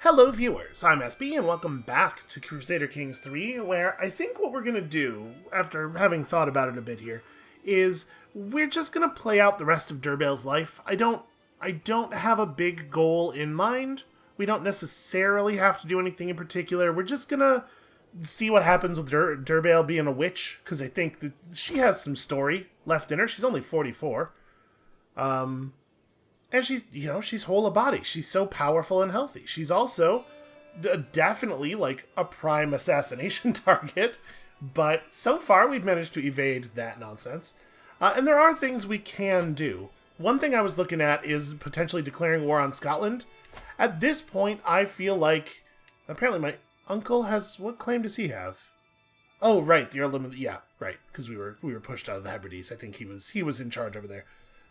Hello viewers, I'm SB and welcome back to Crusader Kings III, where I think what we're going to do, after having thought about it a bit here, is we're just going to play out the rest of Derbail's life. I don't have a big goal in mind. We don't necessarily have to do anything in particular. We're just going to see what happens with Derbail being a witch, because I think that she has some story left in her. She's only 44. And she's whole of body. She's so powerful and healthy. She's also definitely, like, a prime assassination target. But so far, we've managed to evade that nonsense. And there are things we can do. One thing I was looking at is potentially declaring war on Scotland. At this point, I feel like... Apparently my uncle has... What claim does he have? Oh, right, the Earl of... Yeah, right, because we were pushed out of the Hebrides. I think he was in charge over there.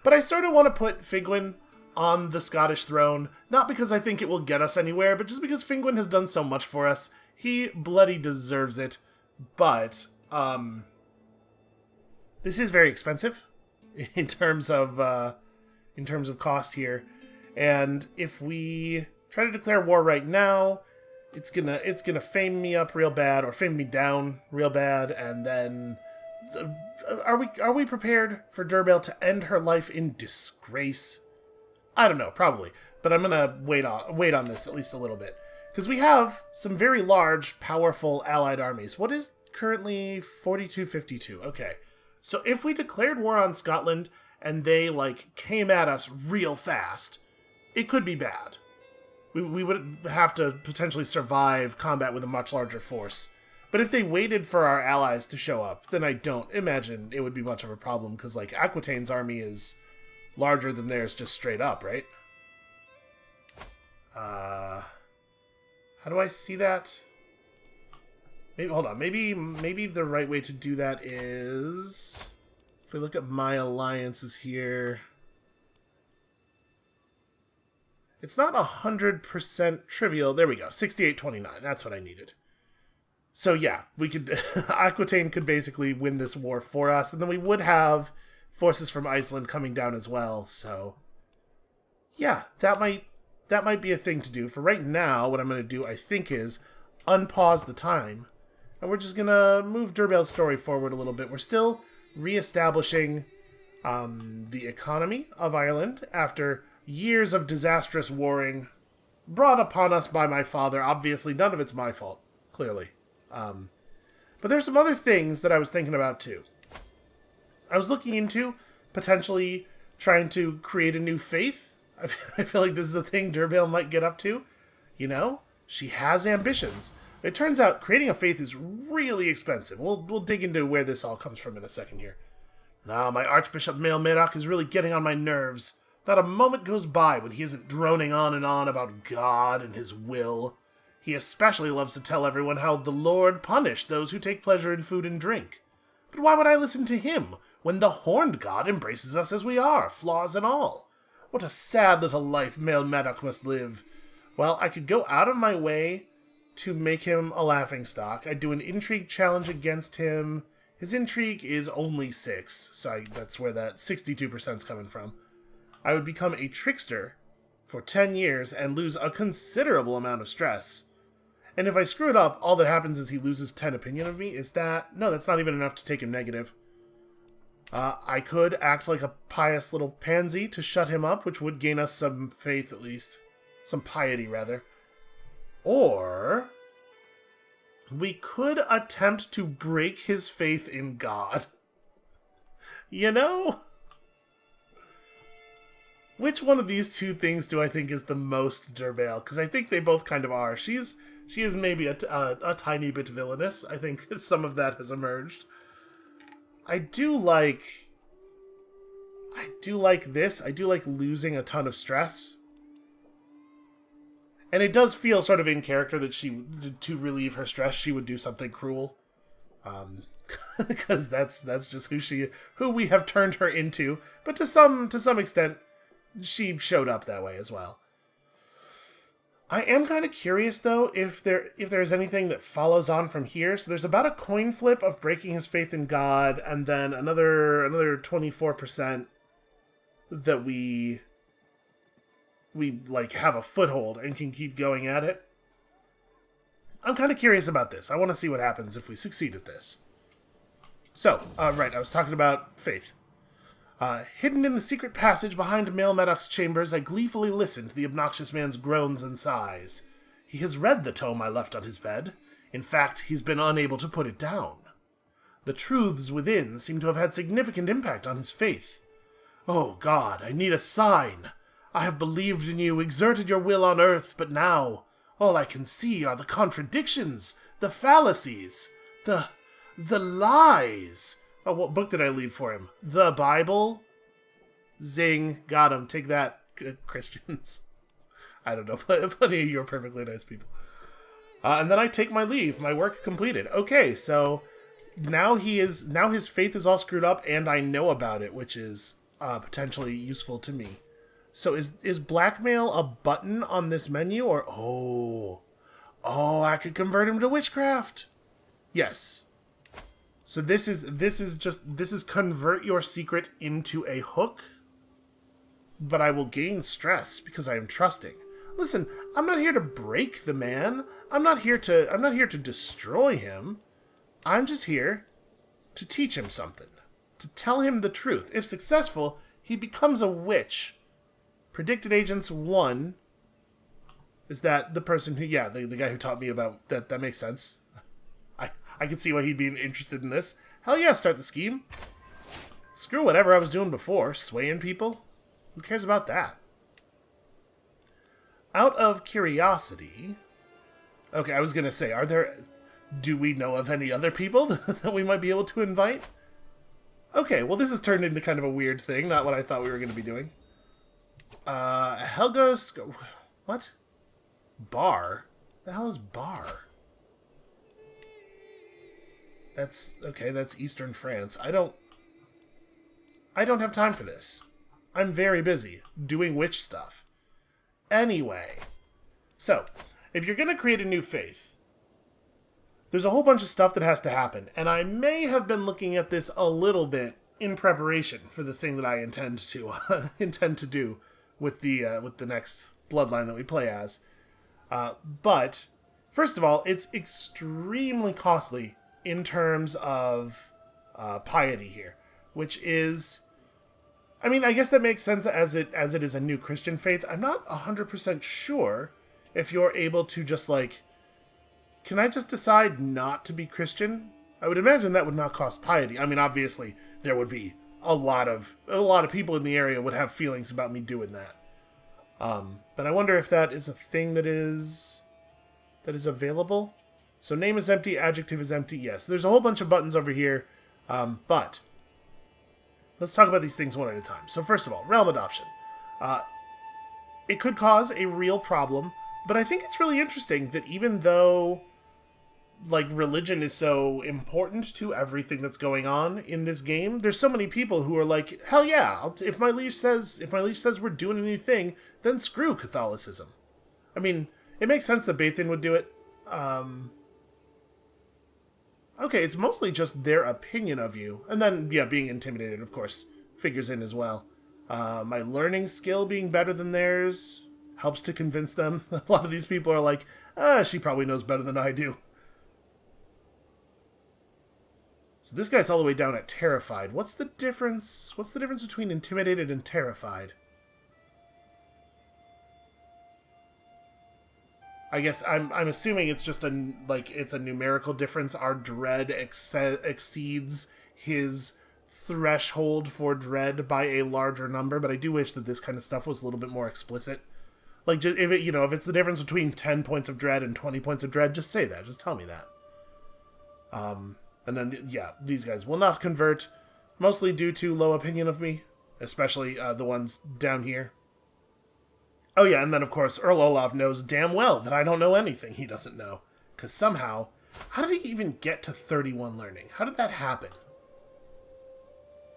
But I sort of want to put Fingwin on the Scottish throne, not because I think it will get us anywhere, but just because Fingwin has done so much for us. He bloody deserves it, but this is very expensive in terms of cost here, and if we try to declare war right now, it's gonna fame me up real bad, or fame me down real bad, and then are we prepared for Derbail to end her life in disgrace? I don't know, probably. But I'm going to wait on this at least a little bit. Because we have some very large, powerful allied armies. What is currently 4252? Okay. So if we declared war on Scotland and they, like, came at us real fast, it could be bad. We would have to potentially survive combat with a much larger force. But if they waited for our allies to show up, then I don't imagine it would be much of a problem. Because, like, Aquitaine's army is larger than theirs just straight up, right? How do I see that? Maybe, hold on. Maybe the right way to do that is... If we look at my alliances here... It's not 100% trivial. There we go. 6829. That's what I needed. So yeah, we could... Aquitaine could basically win this war for us, and then we would have forces from Iceland coming down as well, so yeah, that might be a thing to do. For right now, what I'm going to do, I think, is unpause the time, and we're just going to move Derbail's story forward a little bit. We're still reestablishing the economy of Ireland after years of disastrous warring brought upon us by my father. Obviously, none of it's my fault, clearly. But there's some other things that I was thinking about, too. I was looking into potentially trying to create a new faith. I feel like this is a thing Derbail might get up to. You know, she has ambitions. It turns out creating a faith is really expensive. We'll dig into where this all comes from in a second here. Now, my Archbishop Maelmurach is really getting on my nerves. Not a moment goes by when he isn't droning on and on about God and his will. He especially loves to tell everyone how the Lord punished those who take pleasure in food and drink. But why would I listen to him when the Horned God embraces us as we are, flaws and all? What a sad little life Maelmurach must live. Well, I could go out of my way to make him a laughingstock. I'd do an intrigue challenge against him. His intrigue is only 6, so that's where that 62% is coming from. I would become a trickster for 10 years and lose a considerable amount of stress. And if I screw it up, all that happens is he loses 10 opinion of me. Is that... No, that's not even enough to take him negative. I could act like a pious little pansy to shut him up, which would gain us some faith at least. Some piety, rather. Or we could attempt to break his faith in God. You know? Which one of these two things do I think is the most Derbail? Because I think they both kind of are. She is maybe a tiny bit villainous. I think some of that has emerged. I do like this. I do like losing a ton of stress. And it does feel sort of in character that to relieve her stress, she would do something cruel. Because that's just who we have turned her into. But to some extent, she showed up that way as well. I am kind of curious, though, if there's anything that follows on from here. So there's about a coin flip of breaking his faith in God, and then another 24% that we we like have a foothold and can keep going at it. I'm kind of curious about this. I want to see what happens if we succeed at this. So, right, I was talking about faith. Hidden in the secret passage behind Mail Maddox's chambers, I gleefully listen to the obnoxious man's groans and sighs. He has read the tome I left on his bed. In fact, he's been unable to put it down. The truths within seem to have had significant impact on his faith. Oh, God, I need a sign. I have believed in you, exerted your will on earth, but now all I can see are the contradictions, the fallacies, the lies. Oh, what book did I leave for him? The Bible? Zing. Got him. Take that, Christians. I don't know, plenty of you are perfectly nice people. And then I take my leave. My work completed. Okay, so now his faith is all screwed up, and I know about it, which is potentially useful to me. So is blackmail a button on this menu, or I could convert him to witchcraft? Yes. So this is convert your secret into a hook, but I will gain stress because I am trusting. Listen, I'm not here to break the man. I'm not here to destroy him. I'm just here to teach him something, to tell him the truth. If successful, he becomes a witch. Predicted Agents 1 is that the person who, the guy who taught me about that. That makes sense. I can see why he'd be interested in this. Hell yeah, start the scheme. Screw whatever I was doing before, swaying people. Who cares about that? Out of curiosity... Okay, I was going to say, do we know of any other people that we might be able to invite? Okay, well this has turned into kind of a weird thing, not what I thought we were going to be doing. Helga's... What? Bar? The hell is bar? That's Eastern France. I don't have time for this. I'm very busy doing witch stuff. Anyway, so if you're going to create a new faith, there's a whole bunch of stuff that has to happen, and I may have been looking at this a little bit in preparation for the thing that I intend to do with the next Bloodline that we play as. But first of all, it's extremely costly in terms of piety here, which is, I mean, I guess that makes sense as it is a new Christian faith. I'm not 100% sure if you're able to just can I just decide not to be Christian? I would imagine that would not cost piety. I mean, obviously there would be a lot of people in the area would have feelings about me doing that. But I wonder if that is a thing that is available. So name is empty, adjective is empty. Yes, there's a whole bunch of buttons over here, but let's talk about these things one at a time. So first of all, realm adoption. It could cause a real problem, but I think it's really interesting that even though religion is so important to everything that's going on in this game, there's so many people who are like, hell yeah, if my liege says we're doing a new thing, then screw Catholicism. I mean, it makes sense that Baithin would do it. Okay, it's mostly just their opinion of you. And then, yeah, being intimidated, of course, figures in as well. My learning skill being better than theirs helps to convince them. A lot of these people are like, she probably knows better than I do. So this guy's all the way down at terrified. What's the difference? What's the difference between intimidated and terrified? I guess I'm assuming it's just it's a numerical difference. Our dread exceeds his threshold for dread by a larger number, but I do wish that this kind of stuff was a little bit more explicit. Just if it's the difference between 10 points of dread and 20 points of dread, just say that. Just tell me that. And then yeah, these guys will not convert, mostly due to low opinion of me, especially the ones down here. Oh yeah, and then of course Earl Olaf knows damn well that I don't know anything he doesn't know. Because somehow, how did he even get to 31 learning? How did that happen?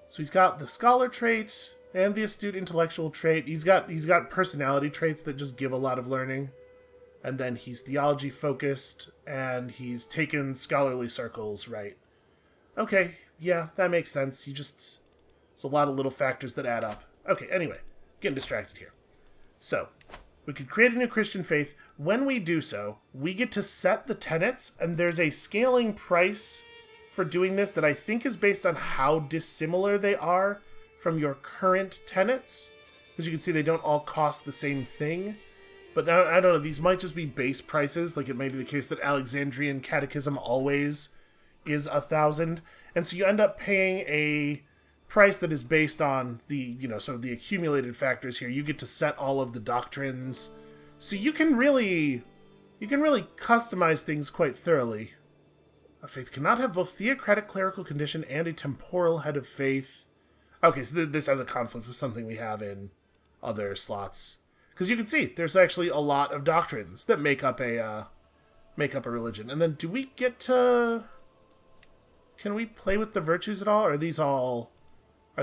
So he's got the scholar trait and the astute intellectual trait. He's got personality traits that just give a lot of learning. And then he's theology focused, and he's taken scholarly circles, right? Okay, yeah, that makes sense. There's a lot of little factors that add up. Okay, anyway, getting distracted here. So, We could create a new Christian faith. When we do so, we get to set the tenets, and there's a scaling price for doing this that I think is based on how dissimilar they are from your current tenets. As you can see, they don't all cost the same thing. But I don't know, these might just be base prices. Like, it may be the case that Alexandrian Catechism always is 1,000. And so you end up paying a price that is based on the, sort of the accumulated factors here. You get to set all of the doctrines. So you can really customize things quite thoroughly. A faith cannot have both theocratic clerical condition and a temporal head of faith. Okay, so this has a conflict with something we have in other slots. Because you can see, there's actually a lot of doctrines that make up a religion. And then do we get to... Can we play with the virtues at all? Or are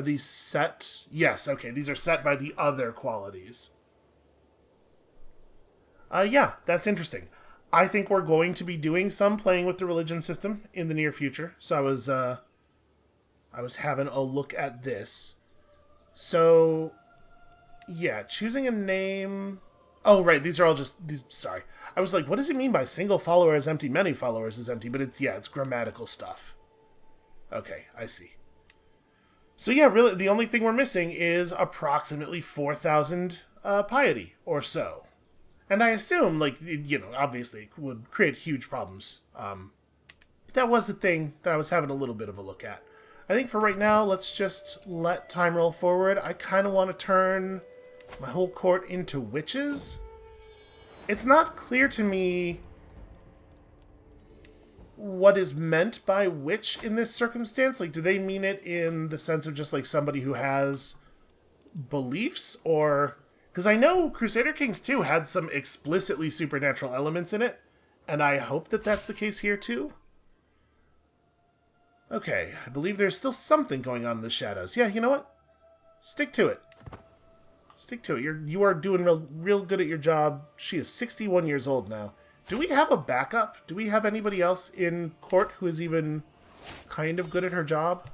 these set? Yes, okay, these are set by the other qualities. Yeah, that's interesting. I think we're going to be doing some playing with the religion system in the near future. So I was having a look at this. So, yeah, choosing a name... Oh, right, these are all just... Sorry. I was like, what does it mean by single follower is empty, many followers is empty? But it's grammatical stuff. Okay, I see. So yeah, really, the only thing we're missing is approximately 4,000 piety or so. And I assume, obviously it would create huge problems. But that was the thing that I was having a little bit of a look at. I think for right now, let's just let time roll forward. I kind of want to turn my whole court into witches. It's not clear to me what is meant by witch in this circumstance. Like, do they mean it in the sense of just, like, somebody who has beliefs? Or... Because I know Crusader Kings II had some explicitly supernatural elements in it, and I hope that that's the case here, too. Okay, I believe there's still something going on in the shadows. Yeah, you know what? Stick to it. Stick to it. You are doing real good at your job. She is 61 years old now. Do we have a backup? Do we have anybody else in court who is even kind of good at her job?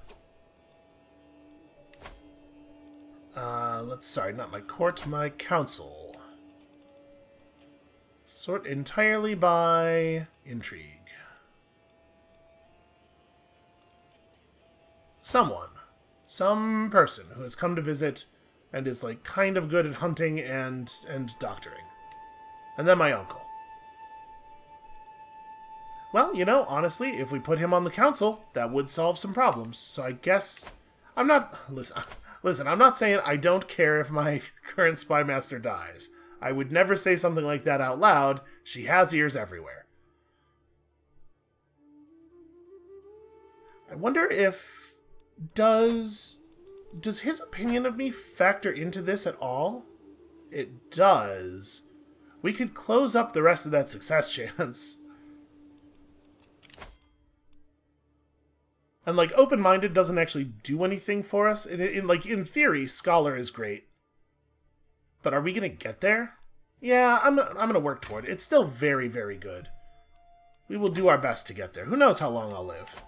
Sorry, not my court, my council. Sort entirely by intrigue. Some person who has come to visit and is, like, kind of good at hunting and doctoring. And then my uncle. Well, honestly, if we put him on the council, that would solve some problems. So I guess... I'm not... Listen, I'm not saying I don't care if my current spy master dies. I would never say something like that out loud. She has ears everywhere. I wonder if... Does his opinion of me factor into this at all? It does. We could close up the rest of that success chance. And, like, open-minded doesn't actually do anything for us. In theory, scholar is great. But are we going to get there? Yeah, I'm going to work toward it. It's still very, very good. We will do our best to get there. Who knows how long I'll live.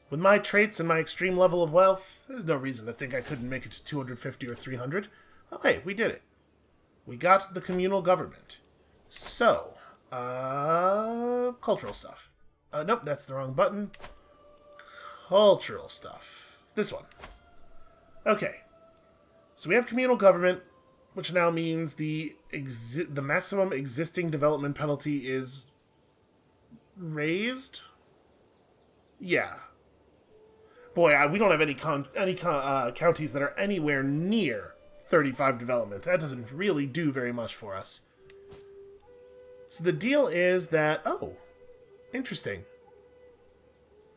With my traits and my extreme level of wealth, there's no reason to think I couldn't make it to 250 or 300. Oh, hey, we did it. We got the communal government. So, cultural stuff. Nope, that's the wrong button. Cultural stuff. This one. Okay. So we have communal government, which now means the maximum existing development penalty is raised? Yeah. Boy, we don't have any counties that are anywhere near 35 development. That doesn't really do very much for us. So the deal is that... Oh... Interesting.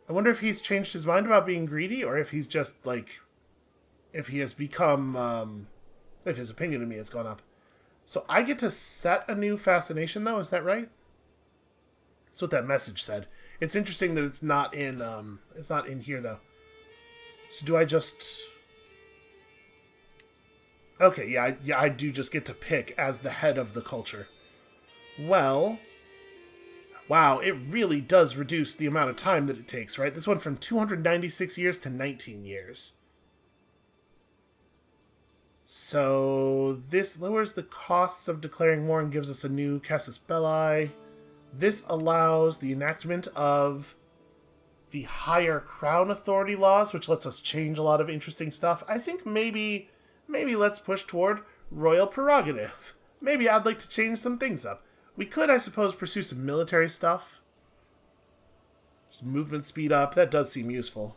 I wonder if he's changed his mind about being greedy, or if he's just, like... If he has become, if his opinion of me has gone up. So I get to set a new fascination, though? Is that right? That's what that message said. It's interesting that it's not in here, though. So do I just... Okay, yeah, I do just get to pick as the head of the culture. Well... Wow, it really does reduce the amount of time that it takes, right? This went from 296 years to 19 years. So this lowers the costs of declaring war and gives us a new Casus Belli. This allows the enactment of the higher crown authority laws, which lets us change a lot of interesting stuff. I think maybe let's push toward royal prerogative. Maybe I'd like to change some things up. We could, I suppose, pursue some military stuff. Some movement speed up. That does seem useful.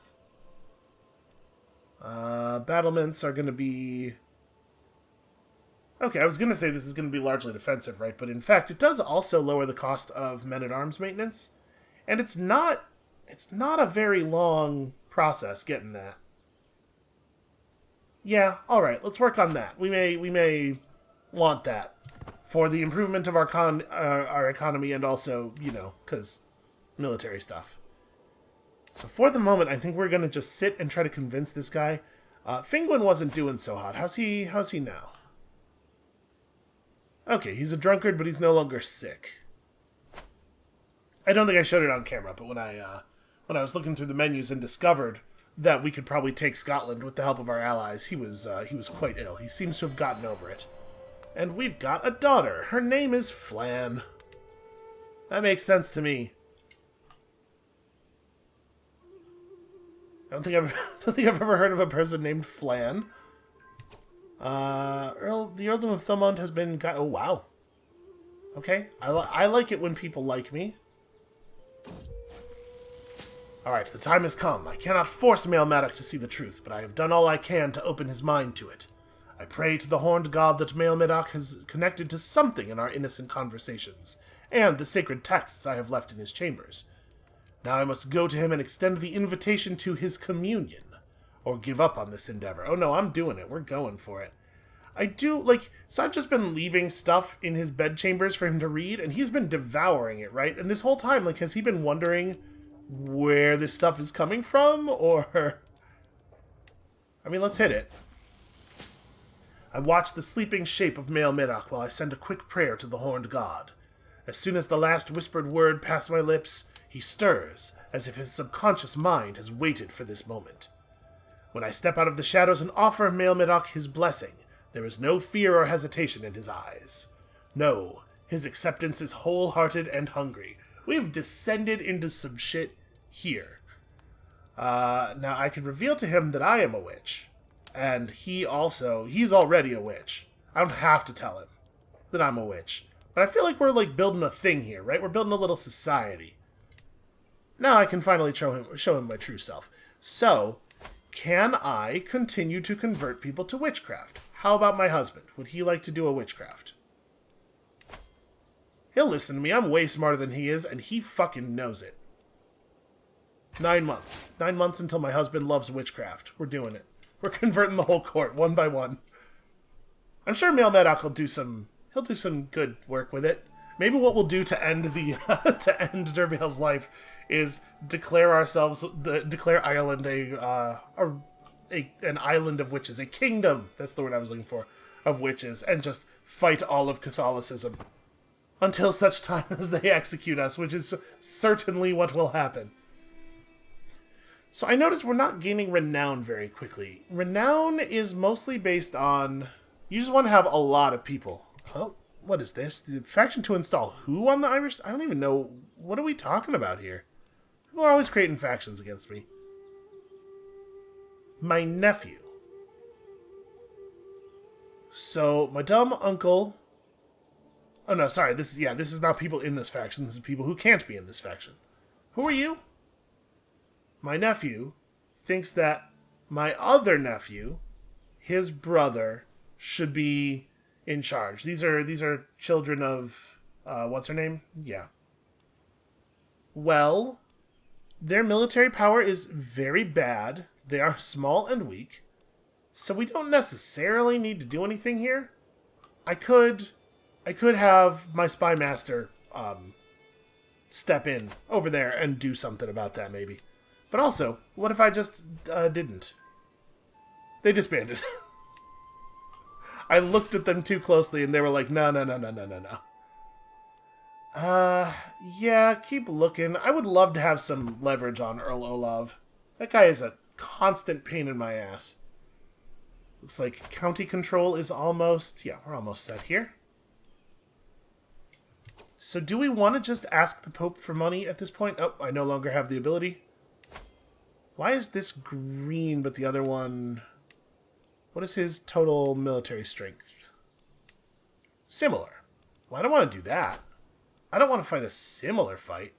Battlements are going to be... Okay, I was going to say this is going to be largely defensive, right? But in fact, it does also lower the cost of men-at-arms maintenance. And it's not a very long process getting that. Yeah, alright, let's work on that. We may want that for the improvement of our economy and also, because military stuff. So for the moment, I think we're going to just sit and try to convince this guy. Finguin wasn't doing so hot. How's he now? Okay, he's a drunkard, but he's no longer sick. I don't think I showed it on camera, but when I was looking through the menus and discovered that we could probably take Scotland with the help of our allies, he was quite ill. He seems to have gotten over it. And we've got a daughter. Her name is Flan. That makes sense to me. I don't think I've ever heard of a person named Flan. The Earldom of Thomond has been... Oh, wow. Okay. I like it when people like me. Alright, the time has come. I cannot force Mael Maddock to see the truth, but I have done all I can to open his mind to it. I pray to the horned god that Mael Maddock has connected to something in our innocent conversations, and the sacred texts I have left in his chambers. Now I must go to him and extend the invitation to his communion, or give up on this endeavor. Oh no, I'm doing it. We're going for it. So I've just been leaving stuff in his bedchambers for him to read, and he's been devouring it, right? And this whole time, has he been wondering where this stuff is coming from, or... I mean, let's hit it. I watch the sleeping shape of Mael Maddock while I send a quick prayer to the horned god. As soon as the last whispered word passes my lips, he stirs, as if his subconscious mind has waited for this moment. When I step out of the shadows and offer Mael Maddock his blessing, there is no fear or hesitation in his eyes. No, his acceptance is wholehearted and hungry. We've descended into some shit here. Now I can reveal to him that I am a witch. And he's already a witch. I don't have to tell him that I'm a witch. But I feel like we're building a thing here, right? We're building a little society. Now I can finally show him my true self. So, can I continue to convert people to witchcraft? How about my husband? Would he like to do a witchcraft? He'll listen to me. I'm way smarter than he is, and he fucking knows it. 9 months. 9 months until my husband loves witchcraft. We're doing it. We're converting the whole court, one by one. I'm sure Mael Maddock will do some... He'll do some good work with it. Maybe what we'll do to end to end Derbail's life is declare Ireland an island of witches, a kingdom. That's the word I was looking for, of witches, and just fight all of Catholicism until such time as they execute us, which is certainly what will happen. So I notice we're not gaining renown very quickly. Renown is mostly based on... You just want to have a lot of people. Oh, what is this? The faction to install who on the Irish? I don't even know. What are we talking about here? People are always creating factions against me. My nephew. So, my dumb uncle... Oh no, sorry. This is not people in this faction. This is people who can't be in this faction. Who are you? My nephew thinks that my other nephew, his brother, should be in charge. These are children of what's her name? Yeah. Well, their military power is very bad. They are small and weak. So we don't necessarily need to do anything here. I could have my spy master step in over there and do something about that maybe. But also, what if I just didn't? They disbanded. I looked at them too closely and they were like, no. Yeah, keep looking. I would love to have some leverage on Earl Olav. That guy is a constant pain in my ass. Looks like county control is almost... Yeah, we're almost set here. So do we want to just ask the Pope for money at this point? Oh, I no longer have the ability. Why is this green, but the other one... What is his total military strength? Similar. Well, I don't want to do that. I don't want to fight a similar fight.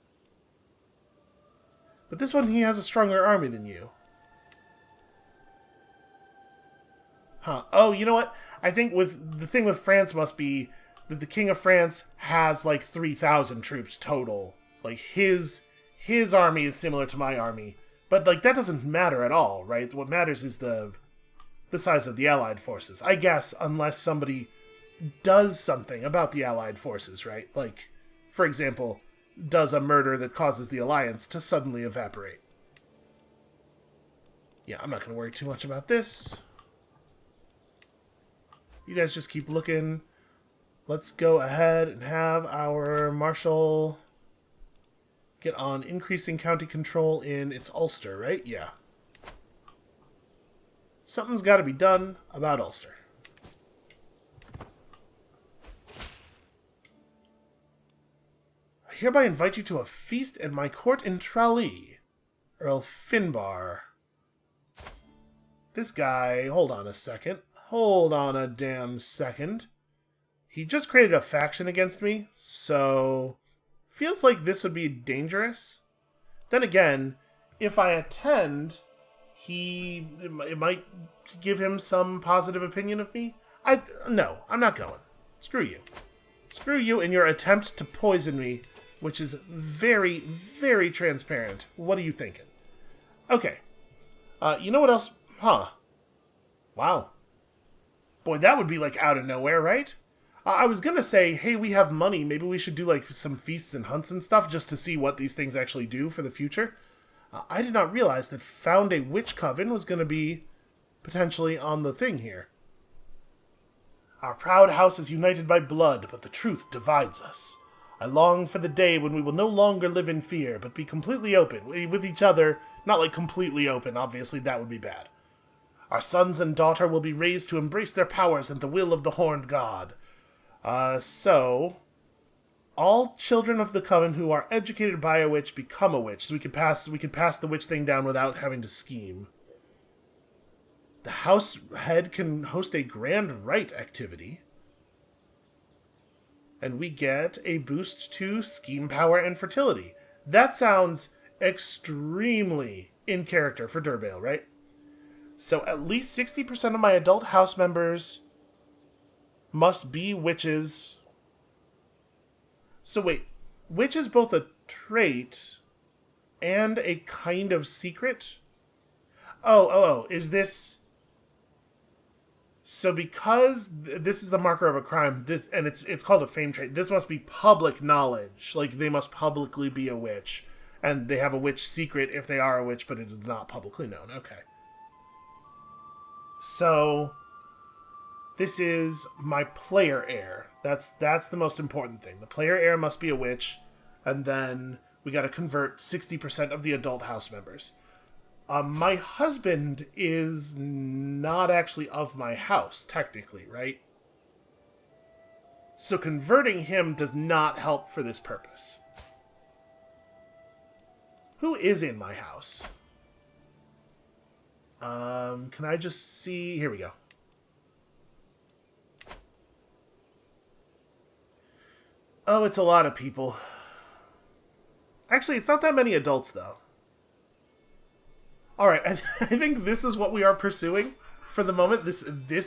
But this one, he has a stronger army than you. Huh. Oh, you know what? I think the thing with France must be that the King of France has like 3,000 troops total. Like his army is similar to my army. But like that doesn't matter at all, right? What matters is the size of the Allied forces. I guess unless somebody does something about the Allied forces, right? Like, for example, does a murder that causes the alliance to suddenly evaporate. Yeah, I'm not going to worry too much about this. You guys just keep looking. Let's go ahead and have our Marshal get on increasing county control in its Ulster, right? Yeah. Something's got to be done about Ulster. I hereby invite you to a feast at my court in Tralee. Earl Finbar. This guy, hold on a second. Hold on a damn second. He just created a faction against me, so feels like this would be dangerous. Then again, if I attend, it might give him some positive opinion of me. No, I'm not going. Screw you. Screw you and your attempt to poison me, which is very, very transparent. What are you thinking? Okay. You know what else? Huh. Wow. Boy, that would be like out of nowhere, right? I was gonna say, hey, we have money. Maybe we should do like some feasts and hunts and stuff just to see what these things actually do for the future. I did not realize that Found a Witch Coven was gonna be potentially on the thing here. Our proud house is united by blood, but the truth divides us. I long for the day when we will no longer live in fear, but be completely open with each other. Not like completely open, obviously that would be bad. Our sons and daughter will be raised to embrace their powers and the will of the Horned God. So, all children of the coven who are educated by a witch become a witch. So we could pass the witch thing down without having to scheme. The house head can host a grand rite activity. And we get a boost to scheme power and fertility. That sounds extremely in character for Derbail, right? So at least 60% of my adult house members must be witches. So wait, witch is both a trait and a kind of secret? Oh, is this... So because this is the marker of a crime, and it's called a fame trait, this must be public knowledge. Like, they must publicly be a witch. And they have a witch secret if they are a witch, but it's not publicly known. Okay. So... this is my player heir. That's the most important thing. The player heir must be a witch, and then we got to convert 60% of the adult house members. My husband is not actually of my house, technically, right? So converting him does not help for this purpose. Who is in my house? Can I just see... Here we go. Oh, it's a lot of people. Actually, it's not that many adults, though. Alright, I think this is what we are pursuing for the moment. This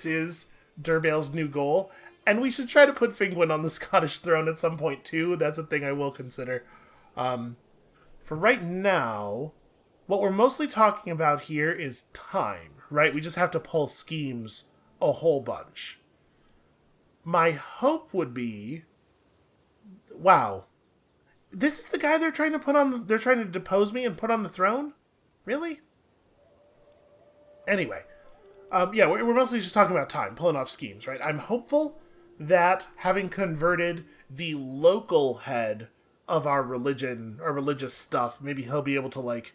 is Derbail's new goal. And we should try to put Fingwin on the Scottish throne at some point, too. That's a thing I will consider. For right now, what we're mostly talking about here is time, right? We just have to pull schemes a whole bunch. My hope would be... Wow. This is the guy they're trying to put on... They're trying to depose me and put on the throne? Really? Anyway. Yeah, we're mostly just talking about time, pulling off schemes, right? I'm hopeful that having converted the local head of our religion, our religious stuff, maybe he'll be able to, like,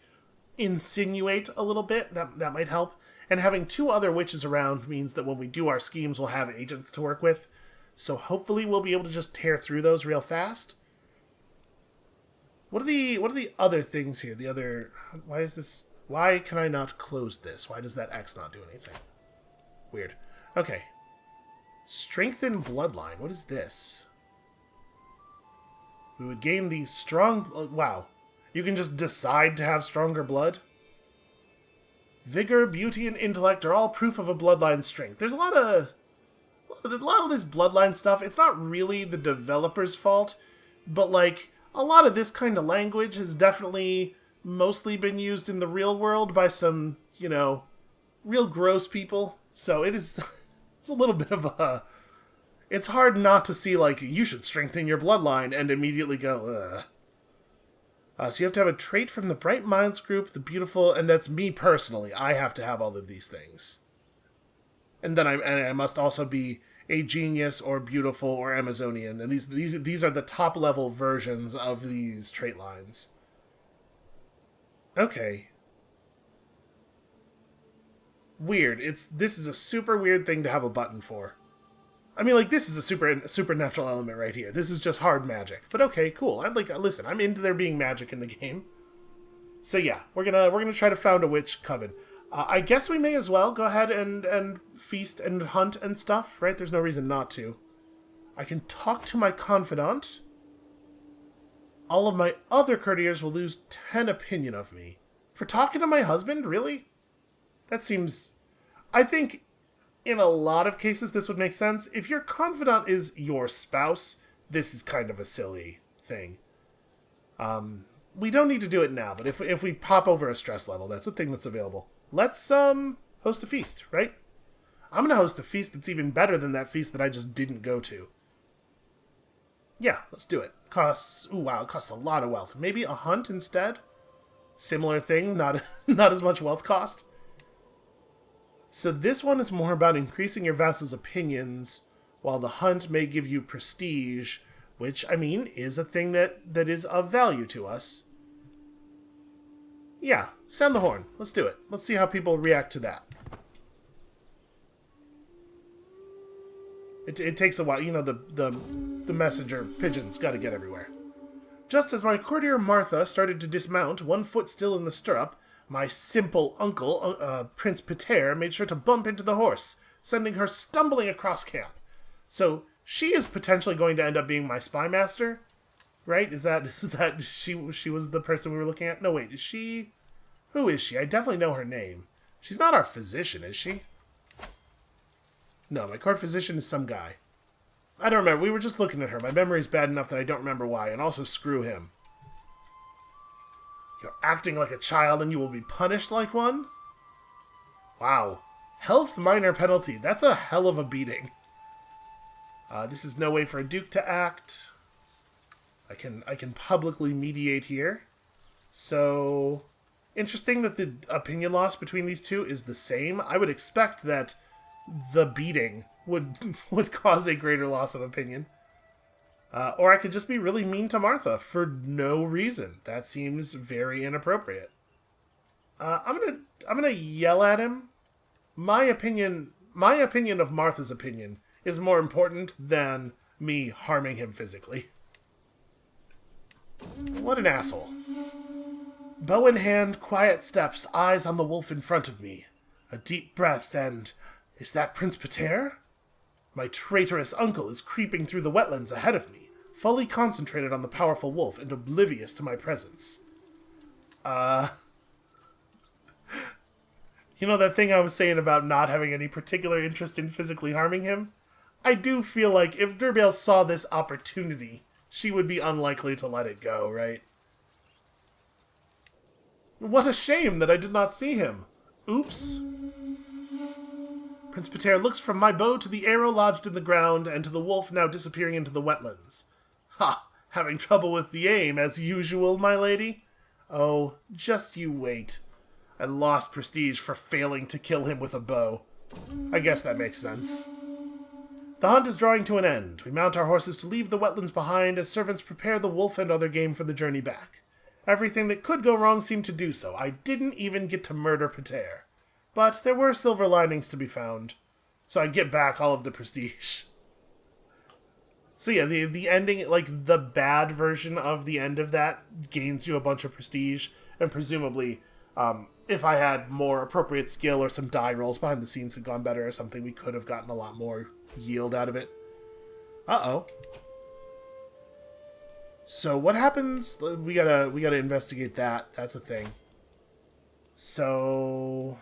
insinuate a little bit. That might help. And having 2 other witches around means that when we do our schemes, we'll have agents to work with. So hopefully we'll be able to just tear through those real fast. What are the other things here? Why can I not close this? Why does that X not do anything? Weird. Okay. Strengthen Bloodline. What is this? We would gain the strong... Wow. You can just decide to have stronger blood? Vigor, beauty, and intellect are all proof of a bloodline strength. There's a lot of this bloodline stuff. It's not really the developer's fault, but like a lot of this kind of language has definitely mostly been used in the real world by some, real gross people. So it's a little bit of a... It's hard not to see, like, you should strengthen your bloodline and immediately go, ugh. So you have to have a trait from the Bright Minds group, the beautiful, and that's me personally. I have to have all of these things. And then I must also be a genius or beautiful or Amazonian. And these are the top level versions of these trait lines. Okay. Weird. This is a super weird thing to have a button for. I mean, like, this is a supernatural element right here. This is just hard magic. But okay, cool. Listen, I'm into there being magic in the game. So yeah, we're gonna try to found a witch coven. I guess we may as well go ahead and feast and hunt and stuff, right? There's no reason not to. I can talk to my confidant. All of my other courtiers will lose 10 opinion of me. For talking to my husband? Really? That seems... I think... in a lot of cases, this would make sense. If your confidant is your spouse, this is kind of a silly thing. We don't need to do it now, but if we pop over a stress level, that's a thing that's available. Let's host a feast, right? I'm going to host a feast that's even better than that feast that I just didn't go to. Yeah, let's do it. It costs a lot of wealth. Maybe a hunt instead? Similar thing, not as much wealth cost. So this one is more about increasing your vassals' opinions, while the hunt may give you prestige, which, I mean, is a thing that is of value to us. Yeah, sound the horn. Let's do it. Let's see how people react to that. It takes a while. The messenger pigeon's got to get everywhere. Just as my courtier Martha started to dismount, one foot still in the stirrup, my simple uncle, Prince Peter, made sure to bump into the horse, sending her stumbling across camp. So she is potentially going to end up being my spy master, right? Is that she was the person we were looking at? No, wait, is she? Who is she? I definitely know her name. She's not our physician, is she? No, my court physician is some guy. I don't remember. We were just looking at her. My memory's bad enough that I don't remember why, and also screw him. You're acting like a child and you will be punished like one? Wow. Health minor penalty. That's a hell of a beating. This is no way for a duke to act. I can publicly mediate here. So, interesting that the opinion loss between these two is the same. I would expect that the beating would cause a greater loss of opinion. Or I could just be really mean to Martha for no reason. That seems very inappropriate. I'm gonna yell at him. My opinion of Martha's opinion is more important than me harming him physically. What an asshole. Bow in hand, quiet steps, eyes on the wolf in front of me. A deep breath and... Is that Prince Peter? My traitorous uncle is creeping through the wetlands ahead of me, fully concentrated on the powerful wolf and oblivious to my presence. You know that thing I was saying about not having any particular interest in physically harming him? I do feel like if Derbail saw this opportunity, she would be unlikely to let it go, right? What a shame that I did not see him. Oops. Prince Peter looks from my bow to the arrow lodged in the ground and to the wolf now disappearing into the wetlands. Ha! Having trouble with the aim, as usual, my lady? Oh, just you wait. I lost prestige for failing to kill him with a bow. I guess that makes sense. The hunt is drawing to an end. We mount our horses to leave the wetlands behind as servants prepare the wolf and other game for the journey back. Everything that could go wrong seemed to do so. I didn't even get to murder Peter. But there were silver linings to be found. So I get back all of the prestige. So yeah, the ending, like the bad version of the end of that gains you a bunch of prestige. And presumably, if I had more appropriate skill or some die rolls behind the scenes had gone better or something, we could have gotten a lot more yield out of it. Uh-oh. So what happens? We gotta investigate that. That's a thing. So,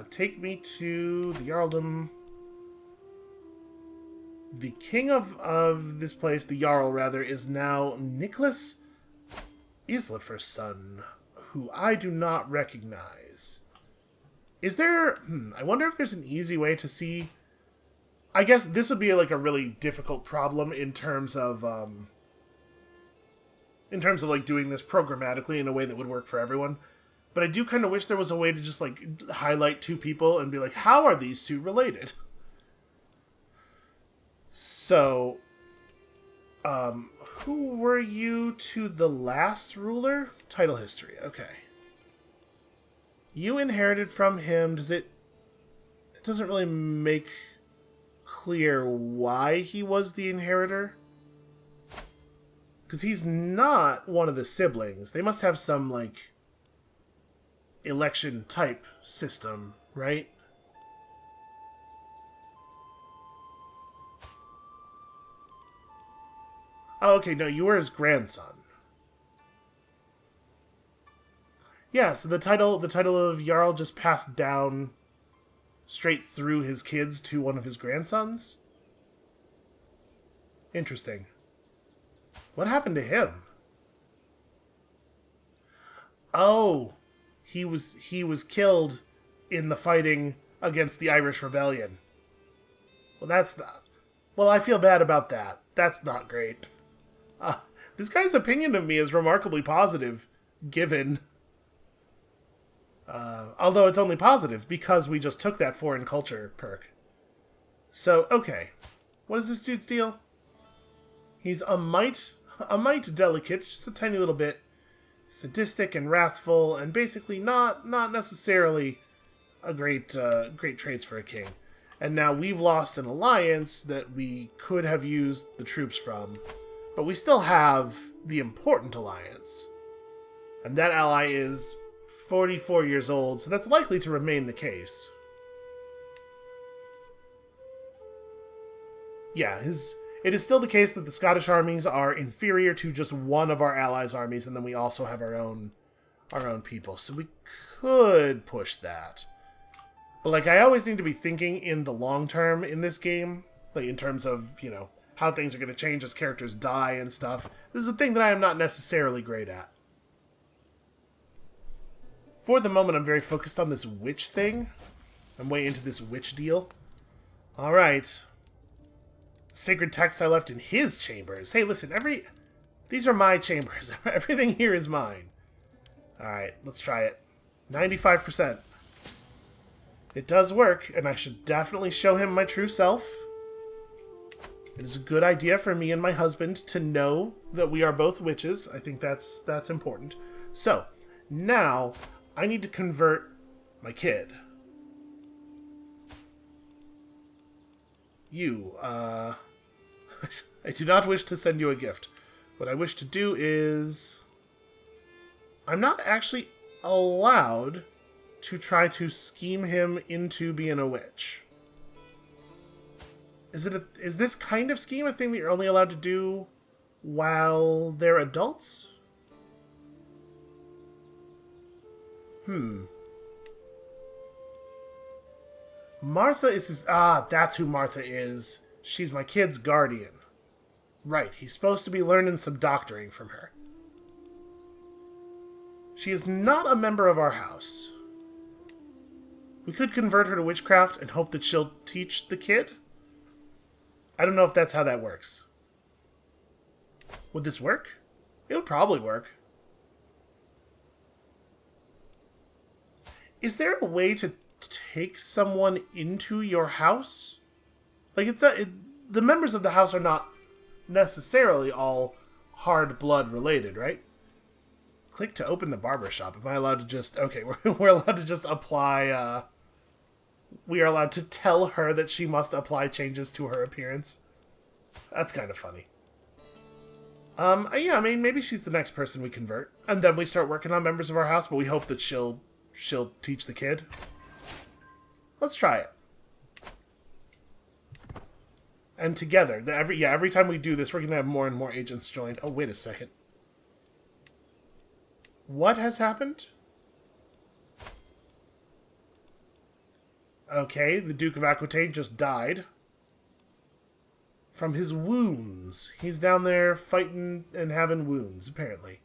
take me to the Jarldom. The king of this place, the Jarl rather, is now Nicholas Islifer's son, who I do not recognize. Is there... I wonder if there's an easy way to see... I guess this would be like a really difficult problem in terms of like doing this programmatically in a way that would work for everyone. But I do kind of wish there was a way to just like highlight two people and be like, how are these two related? So, who were you to the last ruler? Title history, okay. You inherited from him. It doesn't really make clear why he was the inheritor. Because he's not one of the siblings. They must have some, like, election type system, right? Oh, okay, no, you were his grandson. Yeah, so the title of Jarl just passed down straight through his kids to one of his grandsons? Interesting. What happened to him? Oh, he was killed in the fighting against the Irish Rebellion. Well, that's not... Well, I feel bad about that. That's not great. This guy's opinion of me is remarkably positive, given... although it's only positive, because we just took that foreign culture perk. So, okay. What is this dude's deal? He's a mite delicate, just a tiny little bit. Sadistic and wrathful, and basically not necessarily a great traits for a king. And now we've lost an alliance that we could have used the troops from, but we still have the important alliance. And that ally is 44 years old, so that's likely to remain the case. Yeah, it is still the case that the Scottish armies are inferior to just one of our allies' armies, and then we also have our own people. So we could push that. But, like, I always need to be thinking in the long term in this game. Like, in terms of, you know, how things are going to change as characters die and stuff. This is a thing that I am not necessarily great at. For the moment, I'm very focused on this witch thing. I'm way into this witch deal. Alright. Sacred texts I left in his chambers. Hey, listen, these are my chambers. Everything here is mine. Alright, let's try it. 95%. It does work, and I should definitely show him my true self. It is a good idea for me and my husband to know that we are both witches. I think that's important. So, now, I need to convert my kid. You, I do not wish to send you a gift. What I wish to do is... I'm not actually allowed to try to scheme him into being a witch. Is this kind of scheme a thing that you're only allowed to do while they're adults? Martha is his... that's who Martha is. She's my kid's guardian. Right, he's supposed to be learning some doctoring from her. She is not a member of our house. We could convert her to witchcraft and hope that she'll teach the kid. I don't know if that's how that works. Would this work? It would probably work. Is there a way to take someone into your house? Like, the members of the house are not necessarily all hard blood related, right? Click to open the barber shop. Am I allowed to just... Okay, we're allowed to just apply... we are allowed to tell her that she must apply changes to her appearance. That's kind of funny. Yeah, I mean, maybe she's the next person we convert. And then we start working on members of our house, but we hope that she'll teach the kid. Let's try it. And together, every time we do this, we're going to have more and more agents join. Oh, wait a second. What has happened? Okay, the Duke of Aquitaine just died. From his wounds. He's down there fighting and having wounds, apparently.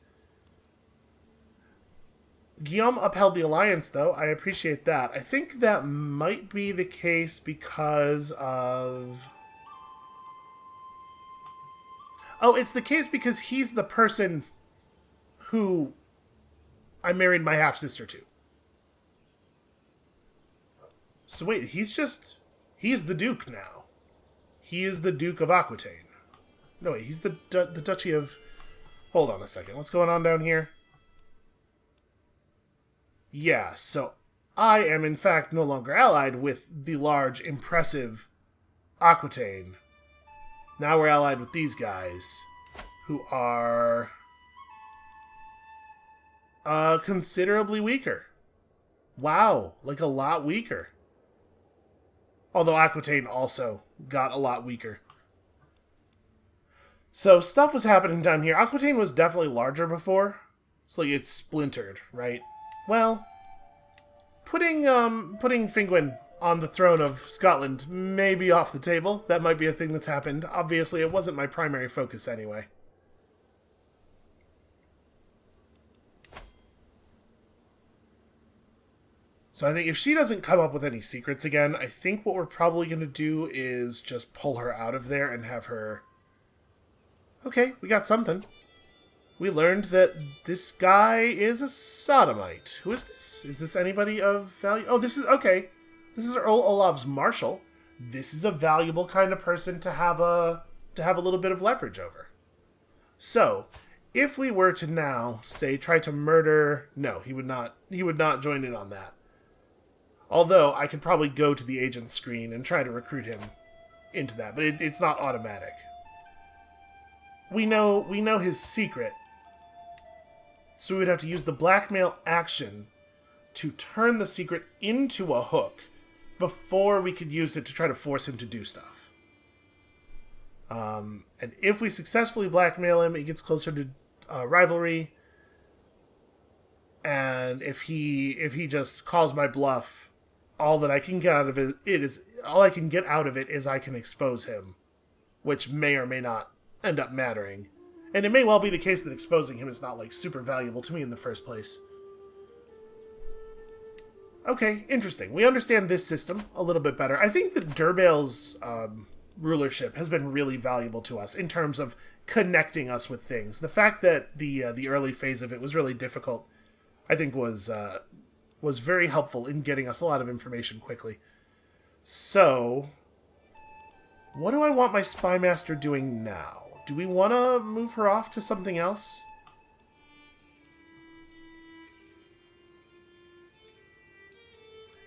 Guillaume upheld the alliance, though. I appreciate that. I think that might be the case because of... Oh, it's the case because he's the person who I married my half-sister to. So wait, he's the Duke now. He is the Duke of Aquitaine. No, wait, he's the Duchy of... Hold on a second. What's going on down here? Yeah, so I am in fact no longer allied with the large, impressive Aquitaine. Now we're allied with these guys, who are considerably weaker. Wow, like a lot weaker. Although Aquitaine also got a lot weaker. So stuff was happening down here. Aquitaine was definitely larger before, so like it's splintered, right? Well, putting Finguin on the throne of Scotland may be off the table. That might be a thing that's happened. Obviously, it wasn't my primary focus anyway. So I think if she doesn't come up with any secrets again, I think what we're probably going to do is just pull her out of there and have her... Okay, we got something. We learned that this guy is a sodomite. Who is this? Is this anybody of value? Oh, this is... Okay. This is Earl Olav's marshal. This is a valuable kind of person to have a little bit of leverage over. So, if we were to now, say, try to murder... No, he would not join in on that. Although, I could probably go to the agent screen and try to recruit him into that, but it's not automatic. We know his secret, so we would have to use the blackmail action to turn the secret into a hook before we could use it to try to force him to do stuff. And if we successfully blackmail him, it gets closer to rivalry. And if he just calls my bluff, all that I can get out of it is I can expose him, which may or may not end up mattering. And it may well be the case that exposing him is not like super valuable to me in the first place. Okay, interesting. We understand this system a little bit better. I think that Derbail's rulership has been really valuable to us in terms of connecting us with things. The fact that the early phase of it was really difficult, I think, was very helpful in getting us a lot of information quickly. So, what do I want my spy master doing now? Do we want to move her off to something else?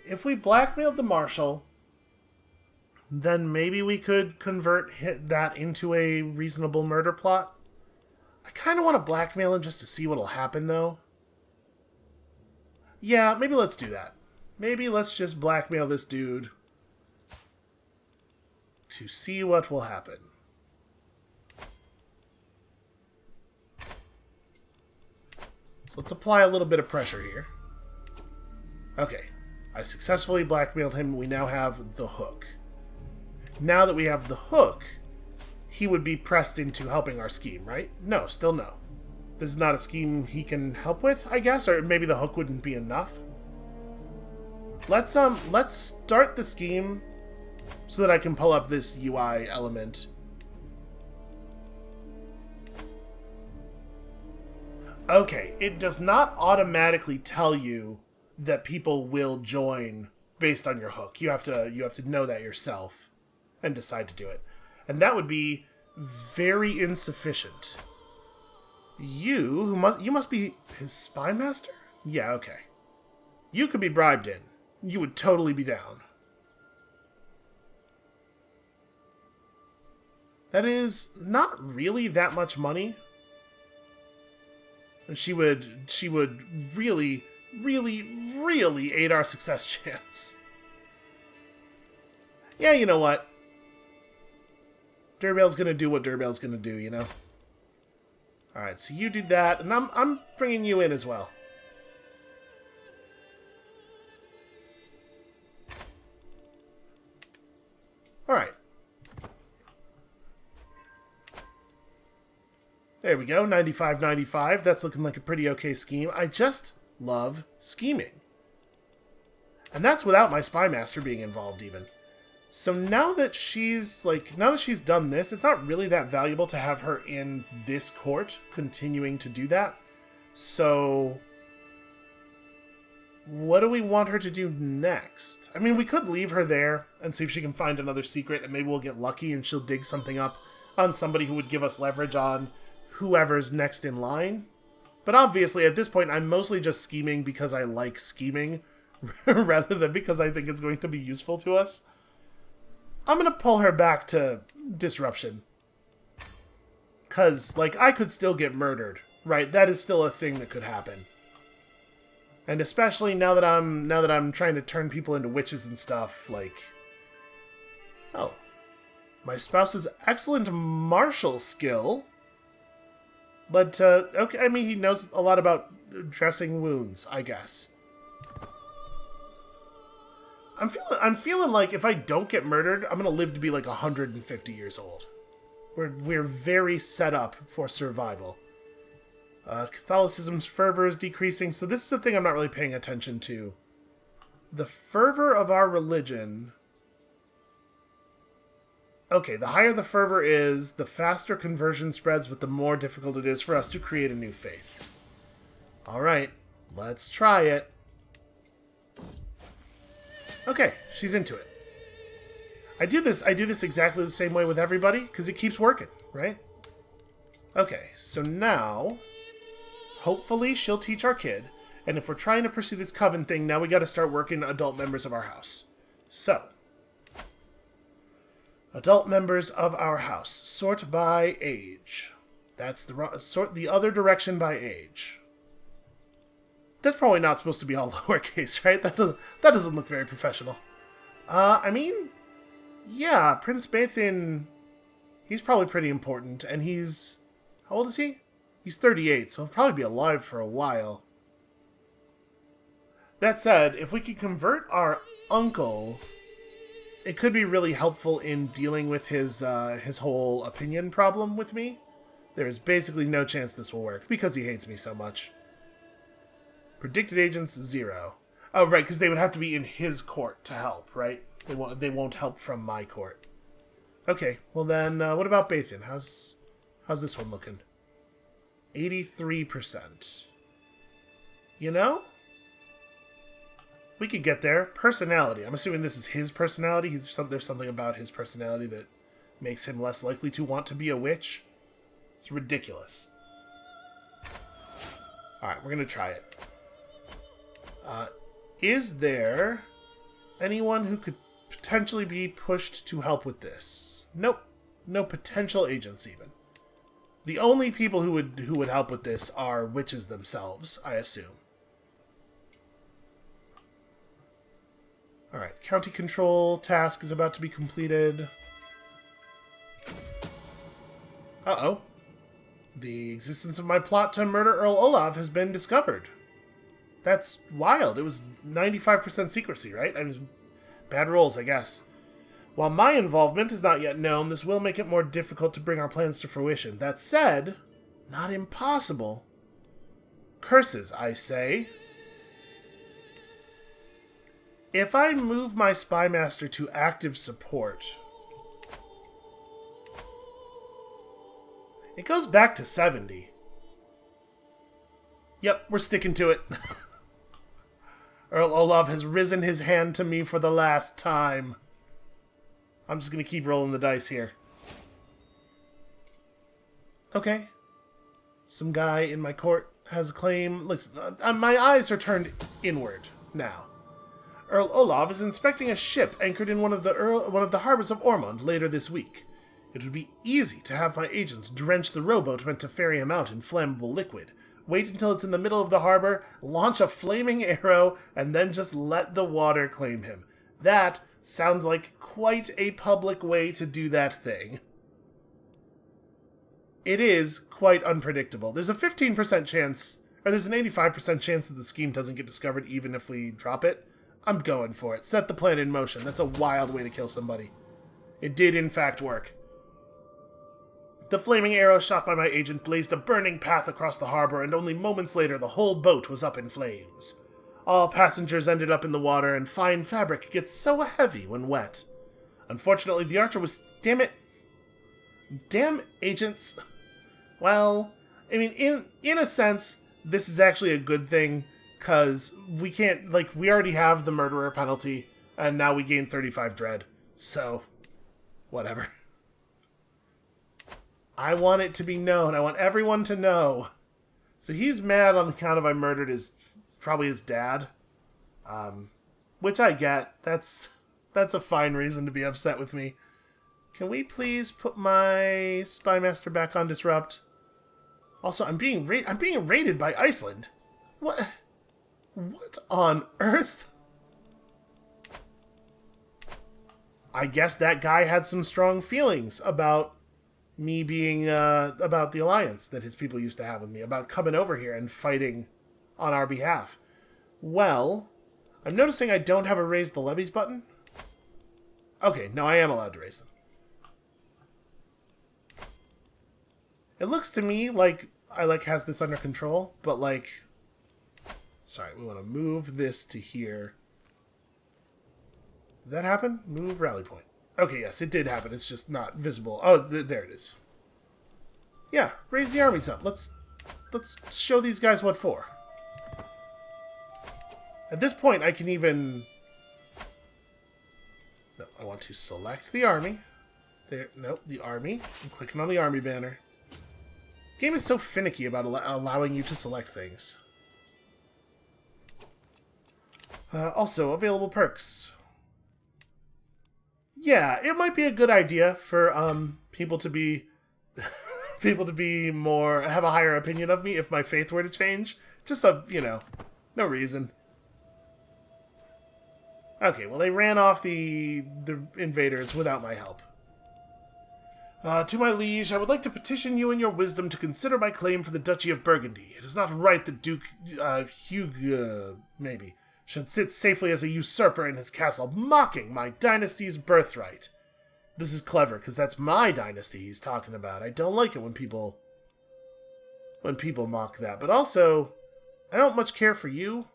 If we blackmailed the marshal, then maybe we could convert that into a reasonable murder plot. I kind of want to blackmail him just to see what'll happen, though. Yeah, maybe let's do that. Maybe let's just blackmail this dude to see what will happen. So let's apply a little bit of pressure here. Okay. I successfully blackmailed him. We now have the hook. Now that we have the hook, he would be pressed into helping our scheme, right? No, still no. This is not a scheme he can help with, I guess, or maybe the hook wouldn't be enough. Let's start the scheme so that I can pull up this UI element. Okay, it does not automatically tell you that people will join based on your hook. You have to know that yourself and decide to do it. And that would be very insufficient. You must be his spy master? Yeah, okay. You could be bribed in. You would totally be down. That is not really that much money. She would really, really, really aid our success chance. Yeah, you know what? Derbail's gonna do what Derbail's gonna do, you know? Alright, so you do that, and I'm bringing you in as well. Alright. There we go, 95-95. That's looking like a pretty okay scheme. I just love scheming. And that's without my spy master being involved even. So now that she's done this, it's not really that valuable to have her in this court continuing to do that. So what do we want her to do next? I mean, we could leave her there and see if she can find another secret, and maybe we'll get lucky and she'll dig something up on somebody who would give us leverage on whoever's next in line. But obviously, at this point, I'm mostly just scheming because I like scheming, rather than because I think it's going to be useful to us. I'm going to pull her back to disruption. Because, like, I could still get murdered, right? That is still a thing that could happen. And especially now that I'm trying to turn people into witches and stuff, like... Oh. My spouse's excellent martial skill led to... Okay, I mean, he knows a lot about dressing wounds, I guess. I'm feeling like if I don't get murdered, I'm gonna live to be like 150 years old. We're very set up for survival. Catholicism's fervor is decreasing, so this is the thing I'm not really paying attention to. The fervor of our religion... Okay, the higher the fervor is, the faster conversion spreads, but the more difficult it is for us to create a new faith. Alright, let's try it. Okay, she's into it. I do this exactly the same way with everybody, because it keeps working, right? Okay, so now, hopefully she'll teach our kid, and if we're trying to pursue this coven thing, now we gotta start working adult members of our house. So, adult members of our house, sort by age. That's sort the other direction by age. That's probably not supposed to be all lowercase, right? That doesn't look very professional. I mean, yeah, Prince Bathin, he's probably pretty important, and he's... How old is he? He's 38, so he'll probably be alive for a while. That said, if we could convert our uncle, it could be really helpful in dealing with his whole opinion problem with me. There is basically no chance this will work, because he hates me so much. Predicted agents, 0. Oh, right, because they would have to be in his court to help, right? They won't help from my court. Okay, well then, what about Bathin? How's this one looking? 83%. You know? We could get there. Personality. I'm assuming this is his personality. There's something about his personality that makes him less likely to want to be a witch. It's ridiculous. Alright, we're going to try it. Is there anyone who could potentially be pushed to help with this? Nope. No potential agents even. The only people who would help with this are witches themselves, I assume. Alright, county control task is about to be completed. Uh-oh. The existence of my plot to murder Earl Olav has been discovered. That's wild. It was 95% secrecy, right? I mean, bad rolls, I guess. While my involvement is not yet known, this will make it more difficult to bring our plans to fruition. That said, not impossible. Curses, I say. If I move my spy master to active support, it goes back to 70. Yep, we're sticking to it. Earl Olav has risen his hand to me for the last time. I'm just going to keep rolling the dice here. Okay. Some guy in my court has a claim. Listen, my eyes are turned inward now. Earl Olaf is inspecting a ship anchored in one of the harbors of Ormond later this week. It would be easy to have my agents drench the rowboat meant to ferry him out in flammable liquid. Wait until it's in the middle of the harbor, launch a flaming arrow, and then just let the water claim him. That sounds like quite a public way to do that thing. It is quite unpredictable. There's a 15% chance, or there's an 85% chance that the scheme doesn't get discovered even if we drop it. I'm going for it. Set the plan in motion. That's a wild way to kill somebody. It did, in fact, work. The flaming arrow shot by my agent blazed a burning path across the harbor, and only moments later the whole boat was up in flames. All passengers ended up in the water, and fine fabric gets so heavy when wet. Unfortunately, the archer was... Damn agents. Well, I mean, in a sense, this is actually a good thing, because we can't, we already have the murderer penalty, and now we gain 35 dread. So, whatever. I want it to be known. I want everyone to know. So he's mad on the count of I murdered probably his dad. Which I get. That's a fine reason to be upset with me. Can we please put my Spymaster back on Disrupt? Also, I'm being raided by Iceland. What on earth? I guess that guy had some strong feelings about me being, about the alliance that his people used to have with me, about coming over here and fighting on our behalf. Well, I'm noticing I don't have a raise the levies button. Okay, no, I am allowed to raise them. It looks to me like I has this under control, but sorry, we want to move this to here. Did that happen? Move rally point. Okay, yes, it did happen. It's just not visible. Oh, there it is. Yeah, raise the armies up. Let's show these guys what for. At this point, I can even... No, I want to select the army. There, nope, the army. I'm clicking on the army banner. The game is so finicky about allowing you to select things. Also, available perks. Yeah, it might be a good idea for people to be have a higher opinion of me if my faith were to change. Just no reason. Okay, well they ran off the invaders without my help. To my liege, I would like to petition you in your wisdom to consider my claim for the Duchy of Burgundy. It is not right that Duke Hugh, maybe, should sit safely as a usurper in his castle, mocking my dynasty's birthright. This is clever, because that's my dynasty he's talking about. I don't like it when people mock that. But also, I don't much care for you.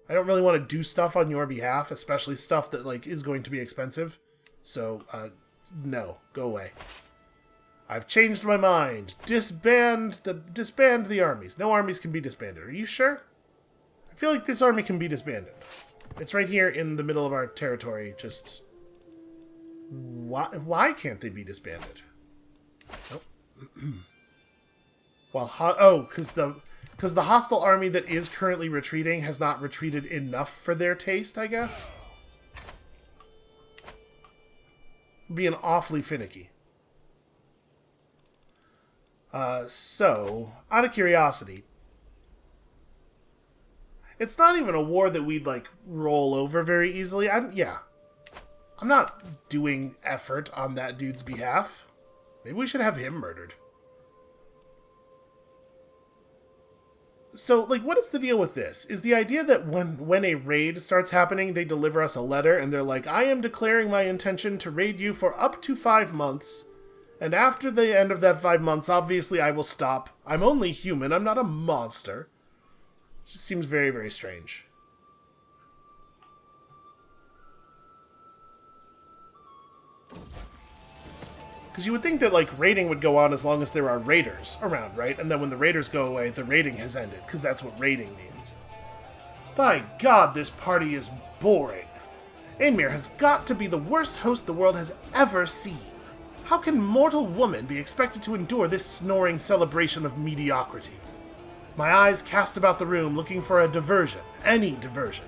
I don't really want to do stuff on your behalf, especially stuff that, is going to be expensive. So, no. Go away. I've changed my mind. Disband the armies. No armies can be disbanded. Are you sure? I feel like this army can be disbanded. It's right here in the middle of our territory. Just... Why can't they be disbanded? Nope. Well, because the hostile army that is currently retreating has not retreated enough for their taste, I guess. Being awfully finicky. So, out of curiosity, it's not even a war that we'd, roll over very easily. I'm not doing effort on that dude's behalf. Maybe we should have him murdered. So, what is the deal with this? Is the idea that when a raid starts happening, they deliver us a letter, and they're like, I am declaring my intention to raid you for up to 5 months, and after the end of that 5 months, obviously I will stop. I'm only human, I'm not a monster. It just seems very, very strange. Because you would think that, raiding would go on as long as there are raiders around, right? And then when the raiders go away, the raiding has ended, because that's what raiding means. By God, this party is boring. Einmir has got to be the worst host the world has ever seen. How can mortal woman be expected to endure this snoring celebration of mediocrity? My eyes cast about the room looking for a diversion, any diversion.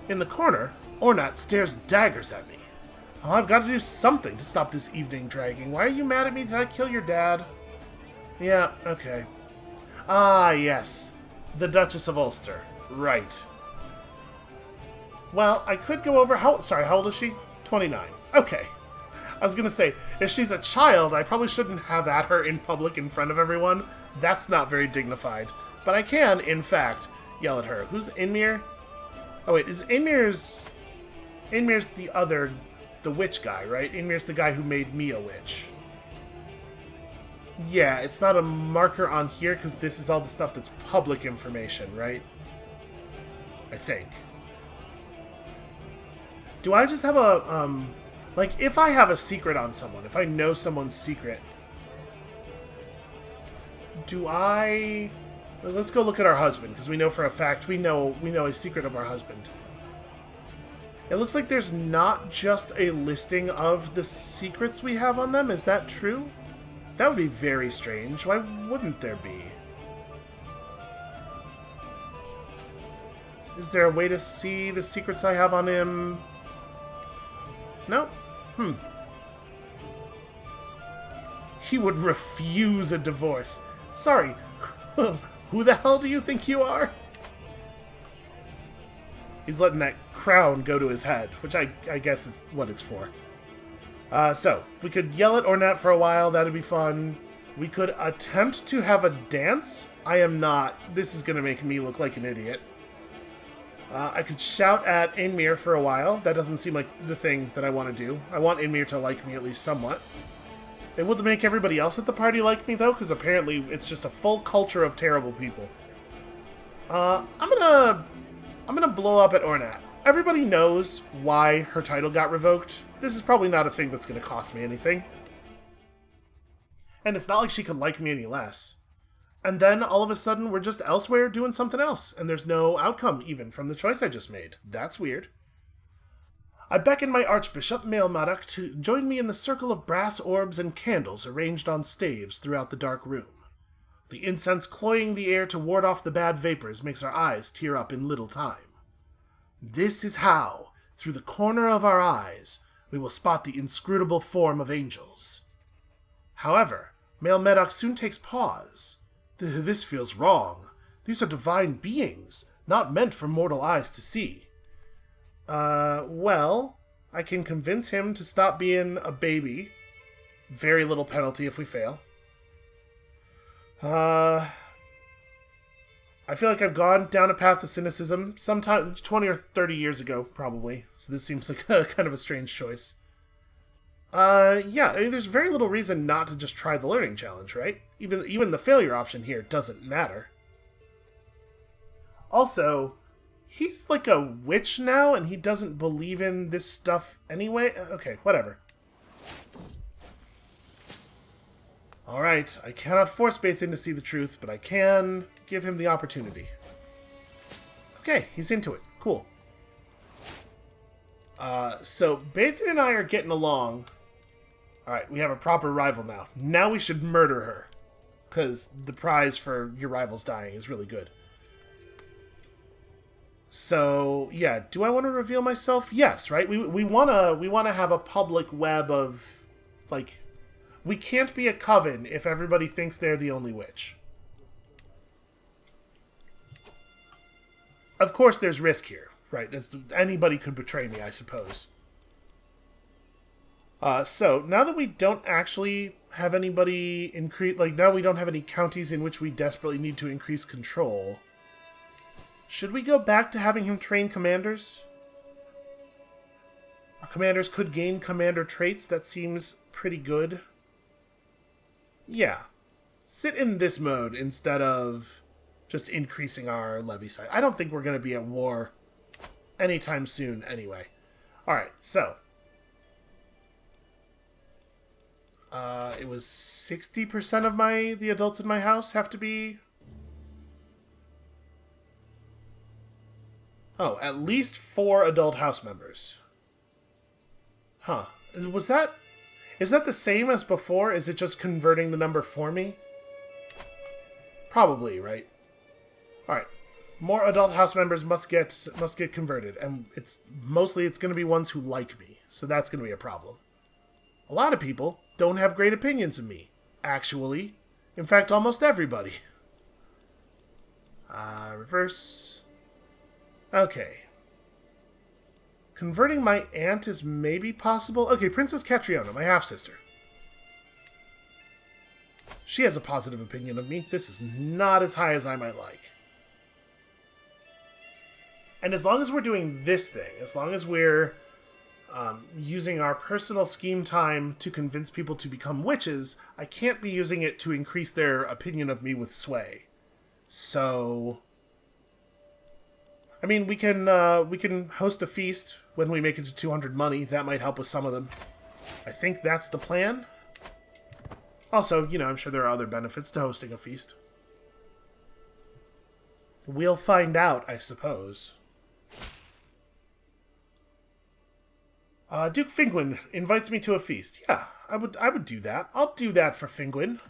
In the corner, Ornat stares daggers at me. Oh, I've got to do something to stop this evening dragging. Why are you mad at me? Did I kill your dad? Yeah, okay. Ah, yes. The Duchess of Ulster. Right. Well, I could go over... how old is she? 29. Okay. I was going to say, if she's a child, I probably shouldn't have at her in public in front of everyone. That's not very dignified. But I can, in fact, yell at her. Who's Einmir? Oh, wait, is Einmir's... Einmir's the witch guy, right? Einmir's the guy who made me a witch. Yeah, it's not a marker on here because this is all the stuff that's public information, right? I think. Do I just have a, like, if I have a secret on someone, if I know someone's secret, do I... Let's go look at our husband, because we know for a fact, we know a secret of our husband. It looks like there's not just a listing of the secrets we have on them. Is that true? That would be very strange. Why wouldn't there be? Is there a way to see the secrets I have on him? No? He would refuse a divorce. Sorry. Who the hell do you think you are? He's letting that crown go to his head, which I guess is what it's for. So, we could yell at Ornat for a while. That'd be fun. We could attempt to have a dance. I am not. This is going to make me look like an idiot. I could shout at Einmir for a while. That doesn't seem like the thing that I want to do. I want Einmir to like me at least somewhat. It would make everybody else at the party like me, though, because apparently it's just a full culture of terrible people. I'm gonna blow up at Ornat. Everybody knows why her title got revoked. This is probably not a thing that's gonna cost me anything. And it's not like she could like me any less. And then, all of a sudden, we're just elsewhere doing something else, and there's no outcome, even, from the choice I just made. That's weird. I beckon my Archbishop, Maelmadach, to join me in the circle of brass orbs and candles arranged on staves throughout the dark room. The incense cloying the air to ward off the bad vapors makes our eyes tear up in little time. This is how, through the corner of our eyes, we will spot the inscrutable form of angels. However, Maelmadach soon takes pause. This feels wrong. These are divine beings, not meant for mortal eyes to see. Well, I can convince him to stop being a baby. Very little penalty if we fail. I feel like I've gone down a path of cynicism sometime 20 or 30 years ago, probably. So this seems like kind of a strange choice. Yeah, I mean, there's very little reason not to just try the learning challenge, right? Even the failure option here doesn't matter. Also, he's like a witch now, and he doesn't believe in this stuff anyway. Okay, whatever. Alright, I cannot force Bathan to see the truth, but I can give him the opportunity. Okay, he's into it. Cool. So Bathan and I are getting along. Alright, we have a proper rival now. Now we should murder her. Because the prize for your rival's dying is really good. So, yeah, do I want to reveal myself? Yes, right? We wanna have a public web of, like, we can't be a coven if everybody thinks they're the only witch. Of course there's risk here, right? Anybody could betray me, I suppose. So, now that we don't actually have anybody increase, like, now we don't have any counties in which we desperately need to increase control, should we go back to having him train commanders? Our commanders could gain commander traits. That seems pretty good. Yeah. Sit in this mode instead of just increasing our levy size. I don't think we're going to be at war anytime soon anyway. Alright, so. It was 60% of the adults in my house have to be... Oh, at least 4 adult house members. Huh. Was that... Is that the same as before? Is it just converting the number for me? Probably, right? Alright. More adult house members must get converted, and it's going to be ones who like me, so that's going to be a problem. A lot of people don't have great opinions of me, actually. In fact, almost everybody. Reverse. Okay. Converting my aunt is maybe possible. Okay, Princess Catriona, my half-sister. She has a positive opinion of me. This is not as high as I might like. And as long as we're doing this thing, as long as we're using our personal scheme time to convince people to become witches, I can't be using it to increase their opinion of me with sway. So, I mean, we can host a feast when we make it to 200 money. That might help with some of them. I think that's the plan. Also, you know, I'm sure there are other benefits to hosting a feast. We'll find out, I suppose. Duke Fingwin invites me to a feast. Yeah, I would do that. I'll do that for Fingwin.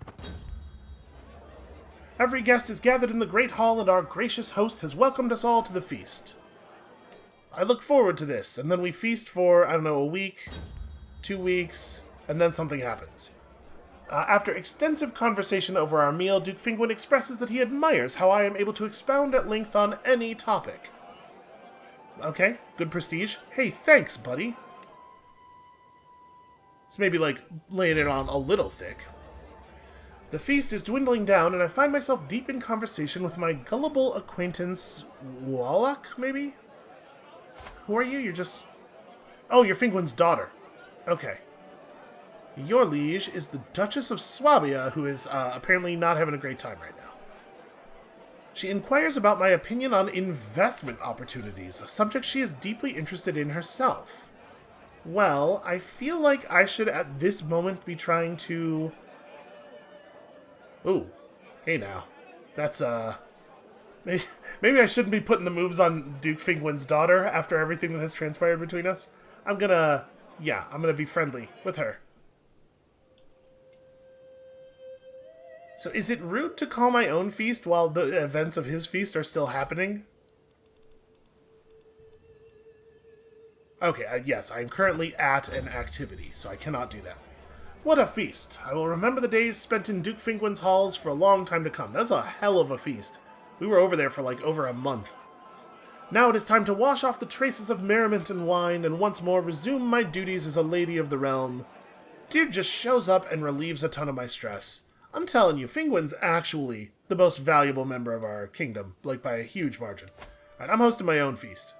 Every guest is gathered in the great hall, and our gracious host has welcomed us all to the feast. I look forward to this, and then we feast for, I don't know, a week, 2 weeks, and then something happens. After extensive conversation over our meal, Duke Fingwin expresses that he admires how I am able to expound at length on any topic. Okay, good prestige. Hey, thanks, buddy. It's maybe like laying it on a little thick. The feast is dwindling down, and I find myself deep in conversation with my gullible acquaintance, Wallach, maybe? Who are you? You're just... Oh, you're Fingwin's daughter. Okay. Your liege is the Duchess of Swabia, who is apparently not having a great time right now. She inquires about my opinion on investment opportunities, a subject she is deeply interested in herself. Well, I feel like I should at this moment be trying to... Ooh, hey now. That's, maybe I shouldn't be putting the moves on Duke Fingwin's daughter after everything that has transpired between us. I'm gonna be friendly with her. So is it rude to call my own feast while the events of his feast are still happening? Okay, yes, I am currently at an activity, so I cannot do that. What a feast! I will remember the days spent in Duke Fingwin's halls for a long time to come. That's a hell of a feast. We were over there for like over a month. Now it is time to wash off the traces of merriment and wine, and once more resume my duties as a lady of the realm. Dude just shows up and relieves a ton of my stress. I'm telling you, Fingwin's actually the most valuable member of our kingdom, like by a huge margin. Alright, I'm hosting my own feast.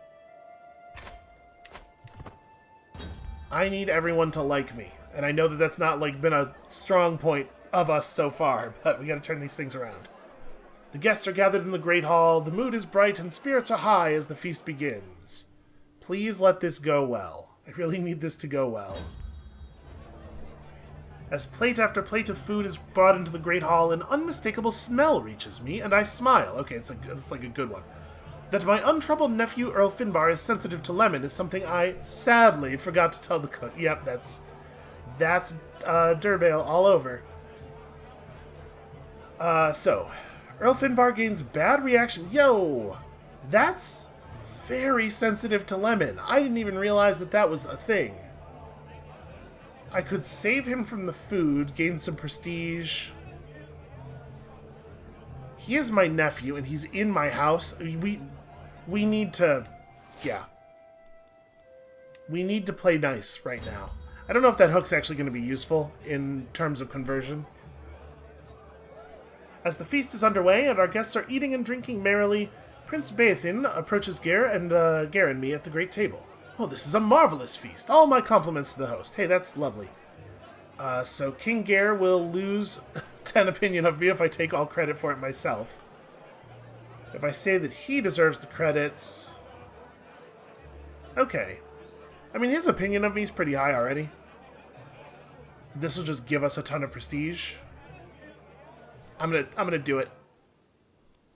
I need everyone to like me. And I know that that's not, like, been a strong point of us so far, but we gotta turn these things around. The guests are gathered in the great hall, the mood is bright, and spirits are high as the feast begins. Please let this go well. I really need this to go well. As plate after plate of food is brought into the great hall, an unmistakable smell reaches me, and I smile. Okay, it's like a good one. That my untroubled nephew Earl Finbar is sensitive to lemon is something I sadly forgot to tell the cook. Yep, that's Derbail all over. So, Earl Finbar gains bad reaction. Yo, that's very sensitive to lemon. I didn't even realize that that was a thing. I could save him from the food, gain some prestige. He is my nephew, and he's in my house. We need to... Yeah. We need to play nice right now. I don't know if that hook's actually going to be useful in terms of conversion. As the feast is underway and our guests are eating and drinking merrily, Prince Beathin approaches Gare and me at the great table. Oh, this is a marvelous feast. All my compliments to the host. Hey, that's lovely. So King Gare will lose 10 opinion of me if I take all credit for it myself. If I say that he deserves the credits... Okay. I mean, his opinion of me is pretty high already. This will just give us a ton of prestige. I'm gonna do it.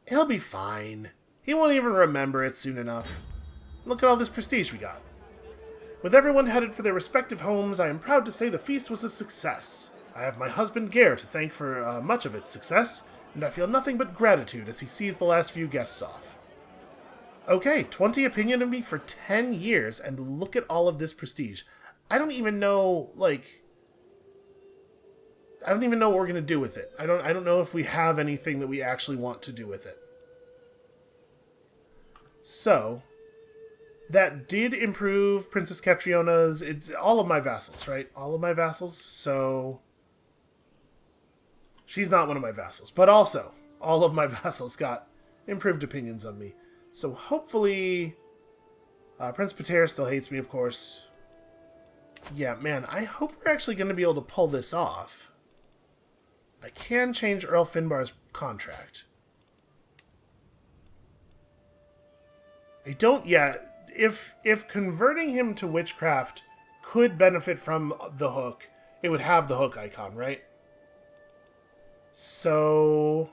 He'll be fine. He won't even remember it soon enough. Look at all this prestige we got. With everyone headed for their respective homes, I am proud to say the feast was a success. I have my husband Geir to thank for much of its success, and I feel nothing but gratitude as he sees the last few guests off. Okay, 20 opinion of me for 10 years, and look at all of this prestige. I don't even know, like... I don't even know what we're going to do with it. I don't know if we have anything that we actually want to do with it. So, that did improve Princess Catriona's... It's all of my vassals, right? All of my vassals. So, she's not one of my vassals. But also, all of my vassals got improved opinions of me. So, hopefully... Prince Pater still hates me, of course. Yeah, man, I hope we're actually going to be able to pull this off. I can change Earl Finbar's contract. I don't yet. If converting him to witchcraft could benefit from the hook, it would have the hook icon, right? So,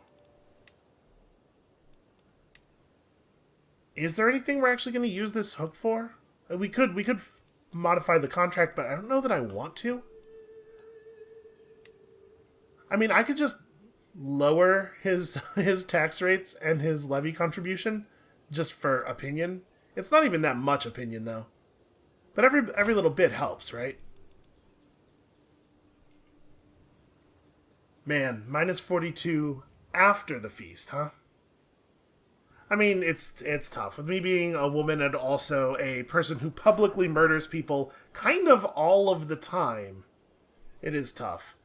is there anything we're actually going to use this hook for? We could modify the contract, but I don't know that I want to. I mean, I could just lower his tax rates and his levy contribution just for opinion. It's not even that much opinion, though. But every little bit helps, right? Man, minus 42 after the feast, huh? I mean, it's tough. With me being a woman and also a person who publicly murders people kind of all of the time, it is tough.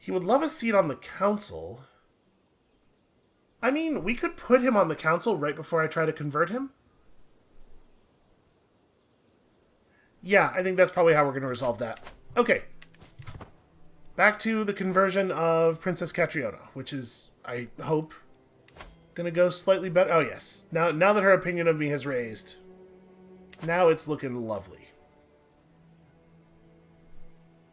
He would love a seat on the council. I mean, we could put him on the council right before I try to convert him. Yeah, I think that's probably how we're going to resolve that. Okay. Back to the conversion of Princess Catriona, which is, I hope, going to go slightly better. Oh, yes. Now that her opinion of me has raised, now it's looking lovely.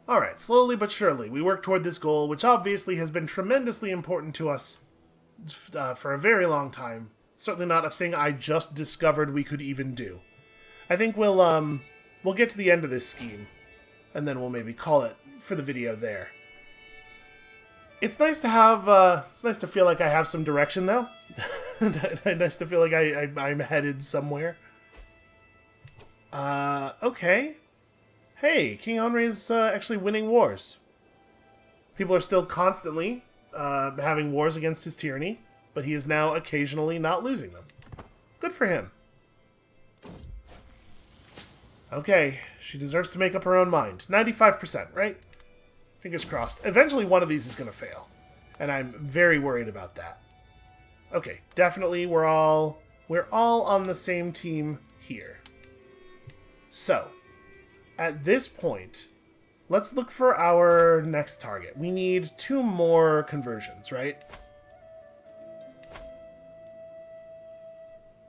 Alright, slowly but surely, we work toward this goal, which obviously has been tremendously important to us for a very long time. Certainly not a thing I just discovered we could even do. I think we'll get to the end of this scheme, and then we'll maybe call it for the video there. It's nice to have, it's nice to feel like I have some direction, though. Nice to feel like I'm headed somewhere. Okay. Hey, King Henry is actually winning wars. People are still constantly having wars against his tyranny, but he is now occasionally not losing them. Good for him. Okay, she deserves to make up her own mind. 95%, right? Fingers crossed. Eventually one of these is going to fail, and I'm very worried about that. Okay, definitely we're all on the same team here. So, at this point, let's look for our next target. We need 2 more conversions, right?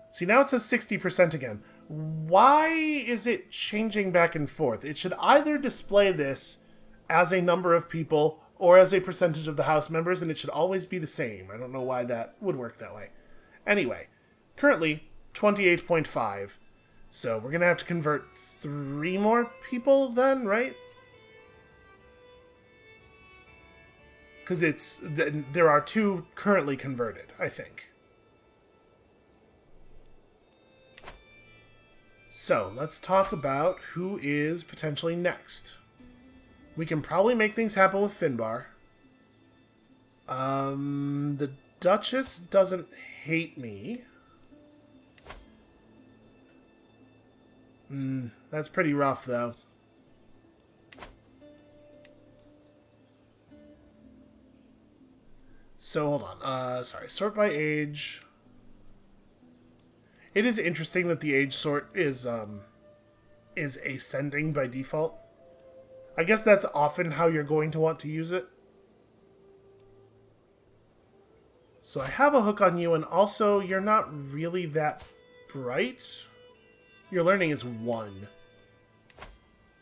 See, now it says 60% again. Why is it changing back and forth? It should either display this as a number of people or as a percentage of the house members, and it should always be the same. I don't know why that would work that way. Anyway, currently 28.5. So we're going to have to convert 3 more people then, right? Because there are 2 currently converted, I think. So let's talk about who is potentially next. We can probably make things happen with Finbar. The Duchess doesn't hate me. That's pretty rough, though. So, hold on. Sorry. Sort by age. It is interesting that the age sort is ascending by default. I guess that's often how you're going to want to use it. So I have a hook on you, and also you're not really that bright. Your learning is 1.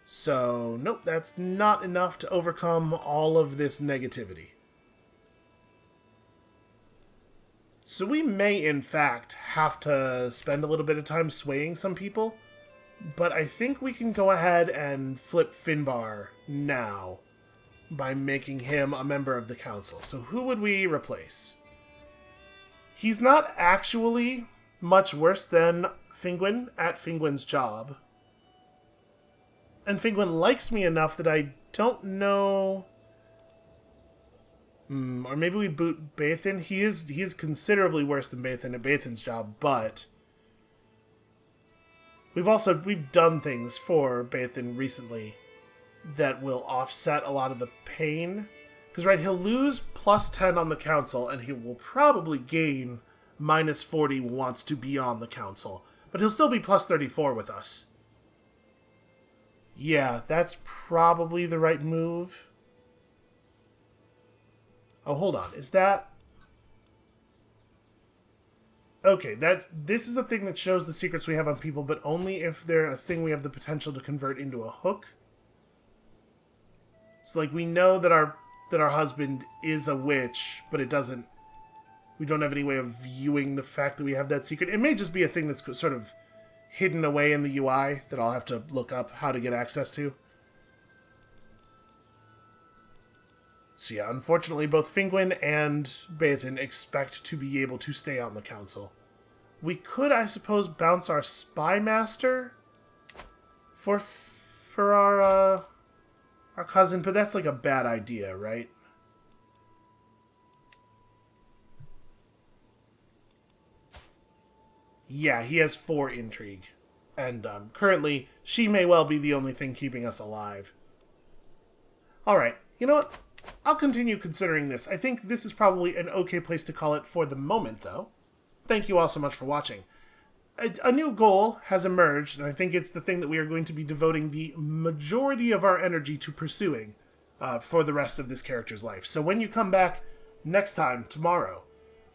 So, nope, that's not enough to overcome all of this negativity. So we may, in fact, have to spend a little bit of time swaying some people. But I think we can go ahead and flip Finbar now by making him a member of the council. So who would we replace? He's not actually much worse than Finguin at Finguin's job. And Finguin likes me enough that I don't know... or maybe we boot Bathan. He is considerably worse than Bathan at Bathan's job, but... We've done things for Bathan recently that will offset a lot of the pain. Because, right, he'll lose plus 10 on the council, and he will probably gain minus 40 wants to be on the council. But he'll still be plus 34 with us. Yeah, that's probably the right move. Oh, hold on. Is that... Okay, this is a thing that shows the secrets we have on people, but only if they're a thing we have the potential to convert into a hook. So, like, we know that our husband is a witch, but it doesn't... We don't have any way of viewing the fact that we have that secret. It may just be a thing that's sort of hidden away in the UI that I'll have to look up how to get access to. So yeah, unfortunately, both Finguin and Bathan expect to be able to stay on the council. We could, I suppose, bounce our Spy Master for our cousin, but that's like a bad idea, right? Yeah, he has 4 intrigue. And currently, she may well be the only thing keeping us alive. Alright, you know what? I'll continue considering this. I think this is probably an okay place to call it for the moment, though. Thank you all so much for watching. A new goal has emerged, and I think it's the thing that we are going to be devoting the majority of our energy to pursuing for the rest of this character's life. So when you come back next time, tomorrow,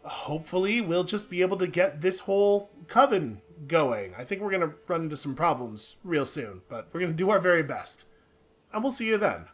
hopefully we'll just be able to get this whole coven going. I think we're going to run into some problems real soon, but we're going to do our very best. And we'll see you then.